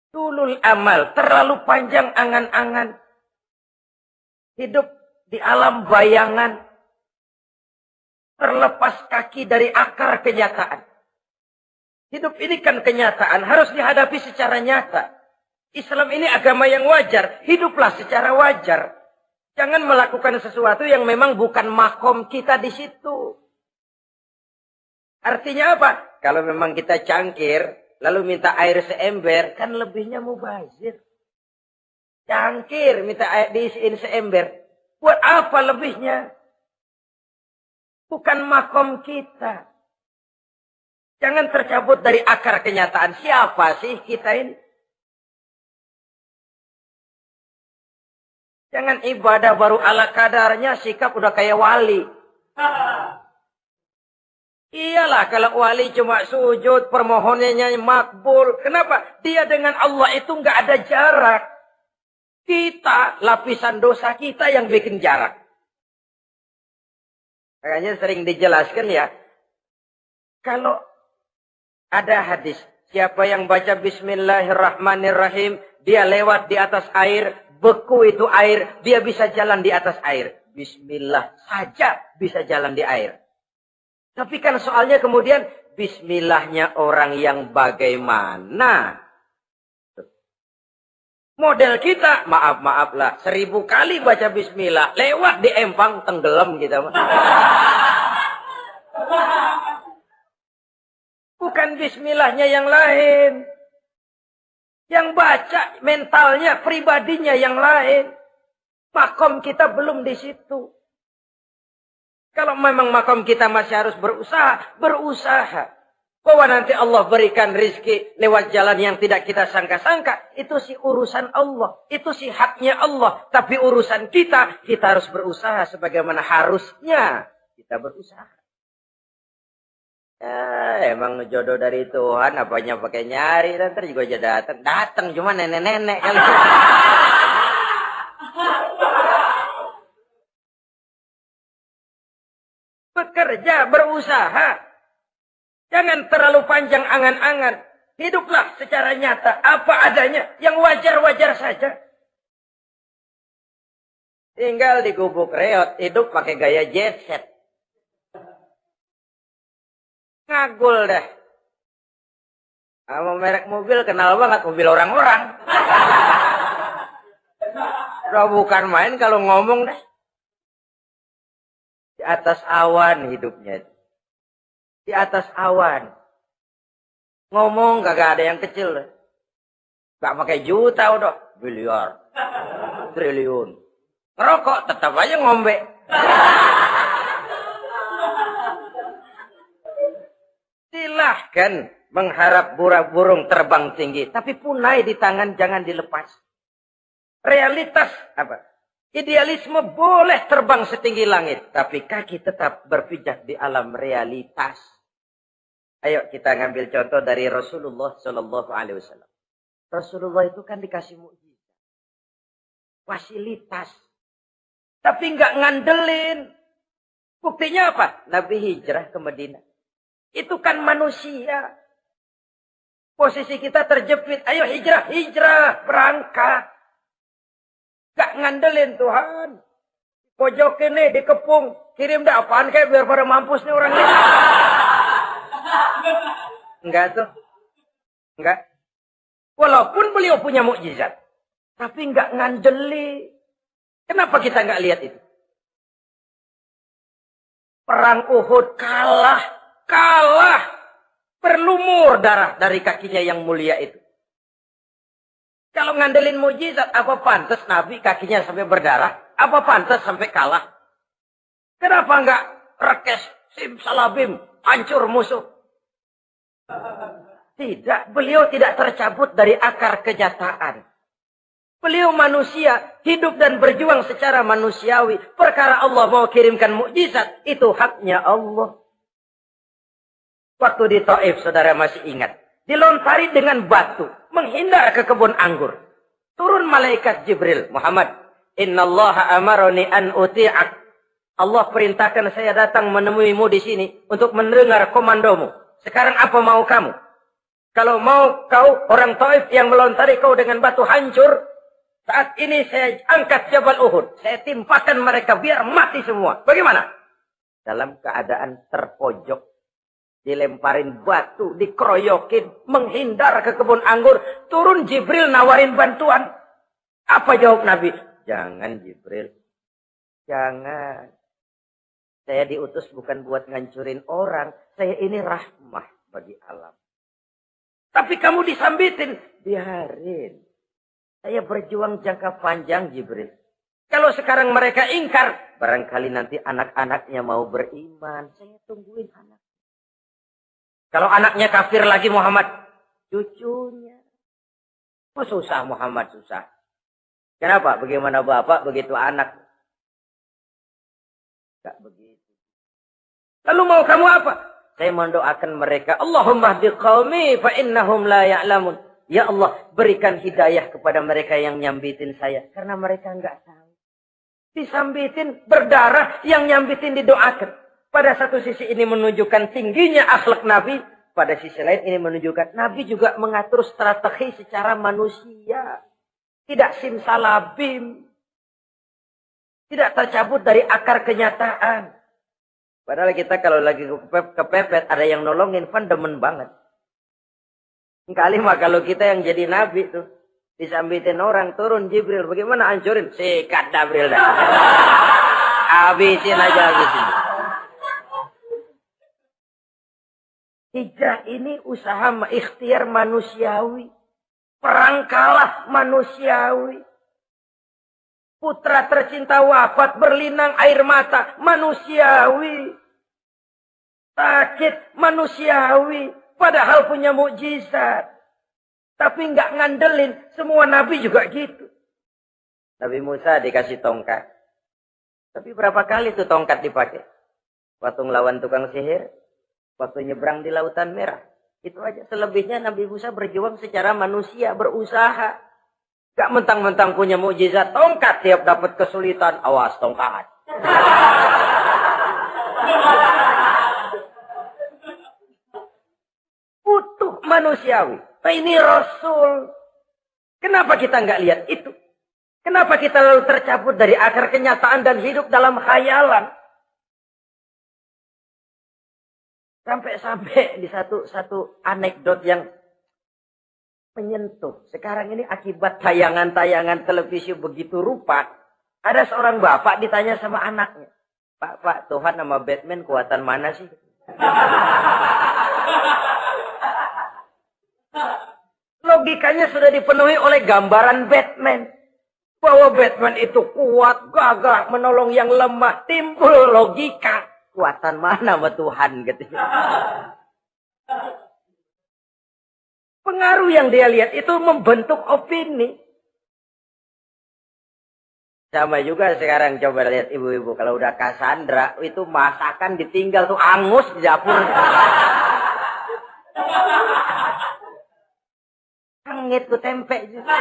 Tulul amal, terlalu panjang angan-angan. Hidup di alam bayangan. Terlepas kaki dari akar kenyataan. Hidup ini kan kenyataan, harus dihadapi secara nyata. Islam ini agama yang wajar. Hiduplah secara wajar. Jangan melakukan sesuatu yang memang bukan makom kita di situ. Artinya apa? Kalau memang kita cangkir, lalu minta air seember, kan lebihnya mubazir. Cangkir minta air diisiin seember. Buat apa lebihnya? Bukan makom kita. Jangan tercabut dari akar kenyataan. Siapa sih kita ini? Jangan ibadah baru ala kadarnya, sikap udah kayak wali. Iyalah kalau wali cuma sujud, permohonannya makbul. Kenapa? Dia dengan Allah itu nggak ada jarak. Kita, lapisan dosa kita yang bikin jarak. Makanya sering dijelaskan ya. Kalau ada hadis, siapa yang baca Bismillahirrahmanirrahim, dia lewat di atas air, beku itu air, dia bisa jalan di atas air. Bismillah saja bisa jalan di air. Tapi kan soalnya kemudian, Bismillahnya orang yang bagaimana? Model kita, maaf lah, 1000 kali baca Bismillah, lewat di empang, tenggelam kita. Bukan Bismillahnya yang lain. Yang baca mentalnya, pribadinya yang lain. Makom kita belum di situ. Kalau memang makom kita masih harus berusaha. Bahwa nanti Allah berikan rizki lewat jalan yang tidak kita sangka-sangka. Itu sih urusan Allah. Itu sih haknya Allah. Tapi urusan kita harus berusaha sebagaimana harusnya kita berusaha. Ya, emang jodoh dari Tuhan, apanya pakai nyari, nanti juga aja datang cuma nenek-nenek kali. Bekerja, berusaha. Jangan terlalu panjang angan-angan. Hiduplah secara nyata, apa adanya, yang wajar-wajar saja. Tinggal di gubuk reot, hidup pakai gaya jet set. Ngagul dah. Sama merek mobil kenal banget, mobil orang-orang. Udah bukan main kalau ngomong dah. Di atas awan hidupnya. Di atas awan. Ngomong kagak ada yang kecil. Gak pakai juta udah. Miliar. Triliun. Ngerokok tetap aja ngombe. Silahkan mengharap burung terbang tinggi. Tapi punai di tangan jangan dilepas. Realitas apa? Idealisme boleh terbang setinggi langit. Tapi kaki tetap berpijak di alam realitas. Ayo kita ngambil contoh dari Rasulullah Sallallahu Alaihi Wasallam. Rasulullah itu kan dikasih mukjizat, fasilitas, tapi nggak ngandelin. Buktinya apa? Nabi hijrah ke Madinah. Itu kan manusia. Posisi kita terjepit. Ayo hijrah, berangkat. Gak ngandelin Tuhan. Pojok ini dikepung, kirim dah apaan kayak biar pada mampus nih orang ini. Enggak tuh. Enggak. Walaupun beliau punya mukjizat, tapi enggak ngandeli. Kenapa kita enggak lihat itu? Perang Uhud kalah. Berlumur darah dari kakinya yang mulia itu. Kalau ngandelin mukjizat, apa pantas Nabi kakinya sampai berdarah? Apa pantas sampai kalah? Kenapa enggak rekes, simsalabim, hancur musuh? Tidak, beliau tidak tercabut dari akar kenyataan. Beliau manusia, hidup dan berjuang secara manusiawi. Perkara Allah mau kirimkan mukjizat, itu haknya Allah. Waktu di Taif, saudara masih ingat. Dilontari dengan batu, menghindar ke kebun anggur. Turun malaikat Jibril, Muhammad, innallaha amaroni an uti'ak. Allah perintahkan saya datang menemuimu di sini untuk mendengar komandomu. Sekarang apa mau kamu? Kalau mau kau orang Taif yang melontari kau dengan batu hancur, saat ini saya angkat Jabal Uhud. Saya timpakan mereka biar mati semua. Bagaimana? Dalam keadaan terpojok. Dilemparin batu, dikeroyokin, menghindar ke kebun anggur. Turun Jibril nawarin bantuan. Apa jawab Nabi? Jangan Jibril. Jangan. Saya diutus bukan buat ngancurin orang. Saya ini rahmah bagi alam. Tapi kamu disambitin. Biarin. Saya berjuang jangka panjang, Jibril. Kalau sekarang mereka ingkar, barangkali nanti anak-anaknya mau beriman. Saya tungguin anak. Kalau anaknya kafir lagi Muhammad, cucunya. Oh susah Muhammad, susah. Kenapa? Bagaimana bapak, begitu anak. Tidak begitu. Lalu mau kamu apa? Saya mendoakan mereka. Allahumma hdi qaumi fa innahum la ya'lamun. Ya Allah, berikan hidayah kepada mereka yang nyambitin saya. Karena mereka enggak tahu. Disambitin, berdarah, yang nyambitin didoakan. Pada satu sisi ini menunjukkan tingginya akhlak Nabi. Pada sisi lain ini menunjukkan Nabi juga mengatur strategi secara manusia. Tidak simsalabim. Tidak tercabut dari akar kenyataan. Padahal kita kalau lagi kepepet, ada yang nolongin, demen banget. Kali mah kalau kita yang jadi Nabi tuh, disambitin orang, turun Jibril, bagaimana hancurin? Sikat Jibril dah. Habisin aja, habisin. Hijrah ini usaha ikhtiar manusiawi. Perang kalah manusiawi. Putra tercinta wafat, berlinang air mata, manusiawi. Sakit, manusiawi. Padahal punya mukjizat. Tapi enggak ngandelin. Semua nabi juga gitu. Nabi Musa dikasih tongkat. Tapi berapa kali tuh tongkat dipakai? Waktu ngelawan tukang sihir. Waktu nyebrang di Lautan Merah. Itu aja. Selebihnya Nabi Musa berjuang secara manusia, berusaha. Gak mentang-mentang punya mukjizat. Tongkat tiap dapat kesulitan. Awas tongkat. Utuh manusiawi. Nah, ini Rasul. Kenapa kita nggak lihat itu? Kenapa kita lalu tercabut dari akar kenyataan dan hidup dalam khayalan? Sampai di satu anekdot yang menyentuh. Sekarang ini akibat tayangan-tayangan televisi begitu rupa. Ada seorang bapak ditanya sama anaknya. Pak, Tuhan sama Batman kuatan mana sih? Logikanya sudah dipenuhi oleh gambaran Batman. Bahwa Batman itu kuat, gagah, menolong yang lemah. Timbul logika. Kuatan mana sama Tuhan? Gitu. Pengaruh yang dia lihat itu membentuk opini. Sama juga sekarang coba lihat ibu-ibu. Kalau udah Cassandra, itu masakan ditinggal tuh angus di dapur. Angit tuh tempe juga.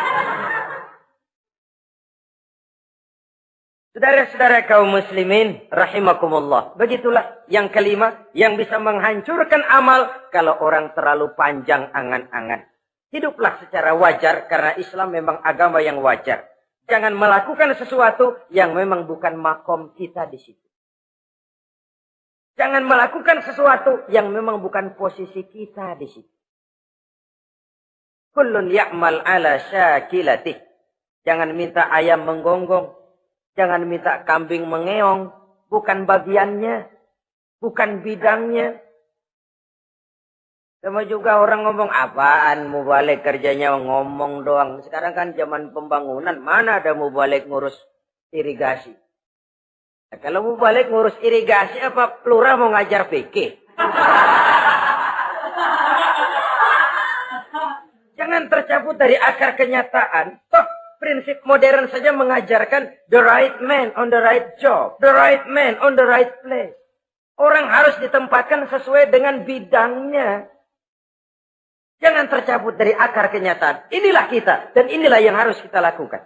Saudara-saudara kaum muslimin, rahimakumullah. Begitulah yang kelima, yang bisa menghancurkan amal kalau orang terlalu panjang angan-angan. Hiduplah secara wajar karena Islam memang agama yang wajar. Jangan melakukan sesuatu yang memang bukan makom kita di situ. Jangan melakukan sesuatu yang memang bukan posisi kita di situ. Kullun ya'mal ala syakilatih. Jangan minta ayam menggonggong. Jangan minta kambing mengeong. Bukan bagiannya. Bukan bidangnya. Sama juga orang ngomong, apaan mubalik kerjanya ngomong doang. Sekarang kan zaman pembangunan. Mana ada mubalik ngurus irigasi. Nah, kalau mubalik ngurus irigasi, apa lurah mau ngajar fikih? Jangan tercabut dari akar kenyataan. Toh, prinsip modern saja mengajarkan the right man on the right job. The right man on the right place. Orang harus ditempatkan sesuai dengan bidangnya. Jangan tercabut dari akar kenyataan. Inilah kita. Dan inilah yang harus kita lakukan.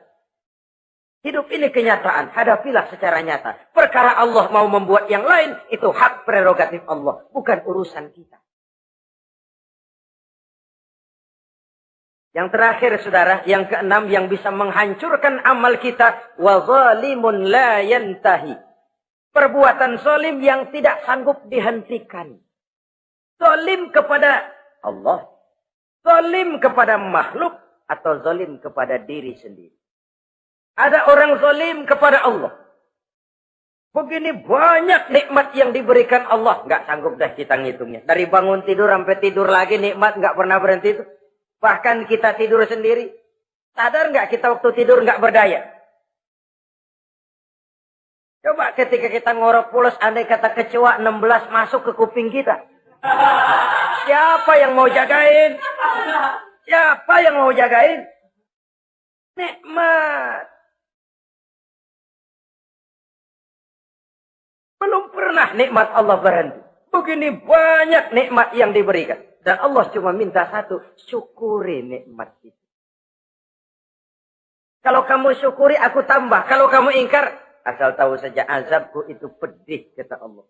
Hidup ini kenyataan. Hadapilah secara nyata. Perkara Allah mau membuat yang lain. Itu hak prerogatif Allah. Bukan urusan kita. Yang terakhir saudara, yang keenam yang bisa menghancurkan amal kita, wa zalimun la yantahi. Perbuatan zalim yang tidak sanggup dihentikan. Zalim kepada Allah, zalim kepada makhluk atau zalim kepada diri sendiri. Ada orang zalim kepada Allah. Begini banyak nikmat yang diberikan Allah. Nggak sanggup dah kita ngitungnya. Dari bangun tidur sampai tidur lagi nikmat nggak pernah berhenti itu. Bahkan kita tidur sendiri. Sadar nggak kita waktu tidur nggak berdaya? Coba ketika kita ngorok pulas, andai kata kecoa 16 masuk ke kuping kita. Siapa yang mau jagain? Siapa yang mau jagain? Nikmat. Belum pernah nikmat Allah berhenti. Begini banyak nikmat yang diberikan. Dan Allah cuma minta satu. Syukuri nikmat itu. Kalau kamu syukuri, aku tambah. Kalau kamu ingkar, asal tahu saja azabku itu pedih, kata Allah.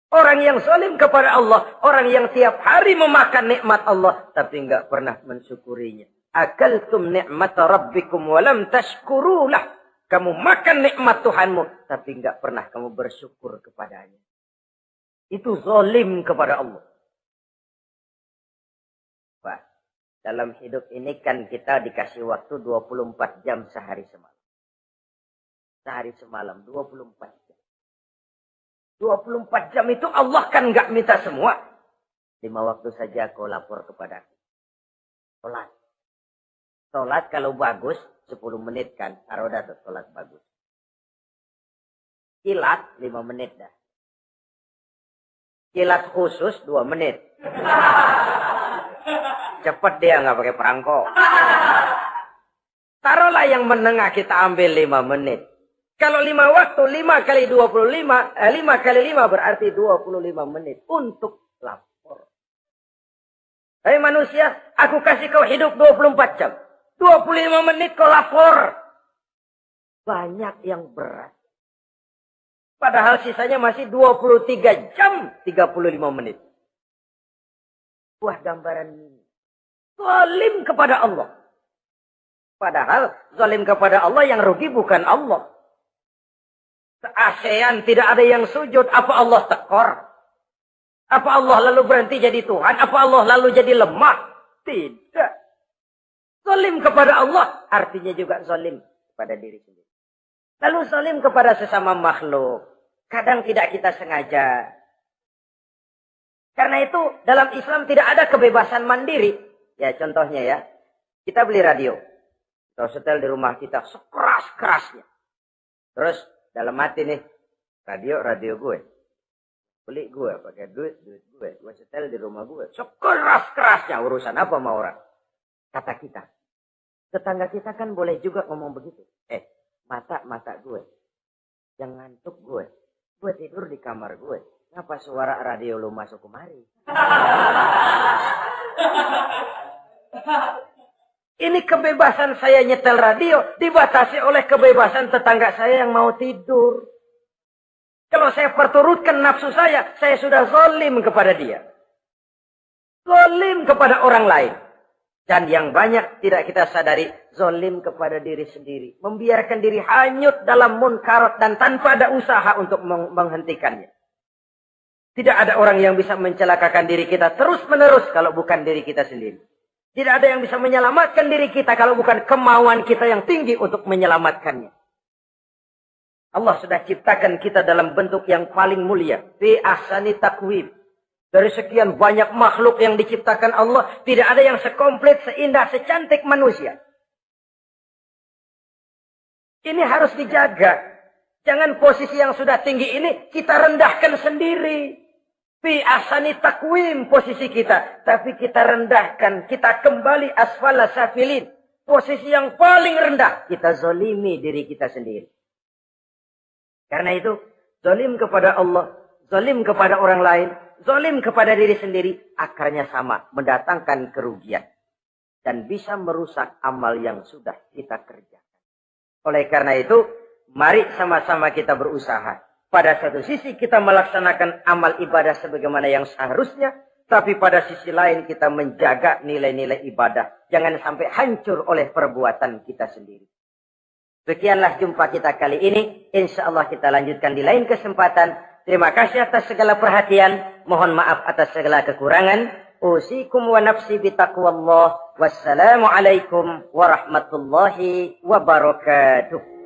Orang yang zalim kepada Allah. Orang yang tiap hari memakan nikmat Allah. Tapi enggak pernah mensyukurinya. Akaltum ni'mata rabbikum walam tashkurulah. Kamu makan nikmat Tuhanmu, tapi enggak pernah kamu bersyukur kepadanya. Itu zalim kepada Allah. Wah, dalam hidup ini kan kita dikasih waktu 24 jam sehari semalam. Sehari semalam, 24 jam. 24 jam itu Allah kan enggak minta semua. 5 waktu saja kau lapor kepada aku. Sholat. Sholat kalau bagus, 10 menit kan. Aroda tuh sholat bagus. Kilat 5 menit dah. Kilat khusus 2 menit. Cepat dia nggak pakai perangko. Taruhlah yang menengah kita ambil 5 menit. Kalau 5 waktu, 5 kali 25, 5 kali 5 berarti 25 menit untuk lapor. Hai manusia, aku kasih kau hidup 24 jam. 25 menit kau lapor. Banyak yang berat. Padahal sisanya masih 23 jam 35 menit. Wah, gambaran zalim kepada Allah. Padahal zalim kepada Allah yang rugi bukan Allah. Se-ASEAN tidak ada yang sujud. Apa Allah tekor? Apa Allah lalu berhenti jadi Tuhan? Apa Allah lalu jadi lemah? Tidak. Zalim kepada Allah artinya juga zalim kepada diri sendiri. Lalu zalim kepada sesama makhluk. Kadang tidak kita sengaja. Karena itu dalam Islam tidak ada kebebasan mandiri. Ya contohnya ya. Kita beli radio. Kita setel di rumah kita sekeras-kerasnya. Terus dalam hati nih. Radio gue. Beli gue pakai duit gue. Gue setel di rumah gue. Sekeras-kerasnya urusan apa sama orang. Kata kita. Tetangga kita kan boleh juga ngomong begitu. Mata gue. Yang ngantuk gue. Gue tidur di kamar gue. Kenapa suara radio lu masuk kemari? Ini kebebasan saya nyetel radio. Dibatasi oleh kebebasan tetangga saya yang mau tidur. Kalau saya perturutkan nafsu saya sudah zalim kepada dia. Zalim kepada orang lain. Dan yang banyak tidak kita sadari, zalim kepada diri sendiri. Membiarkan diri hanyut dalam munkarat dan tanpa ada usaha untuk menghentikannya. Tidak ada orang yang bisa mencelakakan diri kita terus-menerus kalau bukan diri kita sendiri. Tidak ada yang bisa menyelamatkan diri kita kalau bukan kemauan kita yang tinggi untuk menyelamatkannya. Allah sudah ciptakan kita dalam bentuk yang paling mulia. Fi ahsani taqwim. Dari sekian banyak makhluk yang diciptakan Allah, tidak ada yang sekomplit, seindah, secantik manusia. Ini harus dijaga. Jangan posisi yang sudah tinggi ini kita rendahkan sendiri. Fi ahsani taqwim posisi kita. Tapi kita rendahkan, kita kembali asfala safilin. Posisi yang paling rendah, kita zalimi diri kita sendiri. Karena itu, zalim kepada Allah, zalim kepada orang lain, zalim kepada diri sendiri, akarnya sama, mendatangkan kerugian. Dan bisa merusak amal yang sudah kita kerjakan. Oleh karena itu, mari sama-sama kita berusaha. Pada satu sisi kita melaksanakan amal ibadah sebagaimana yang seharusnya. Tapi pada sisi lain kita menjaga nilai-nilai ibadah. Jangan sampai hancur oleh perbuatan kita sendiri. Sekianlah jumpa kita kali ini. Insya Allah kita lanjutkan di lain kesempatan. Terima kasih atas segala perhatian. Mohon maaf atas segala kekurangan. Usikum wa nafsi bitaqwallah. Wassalamualaikum warahmatullahi wabarakatuh.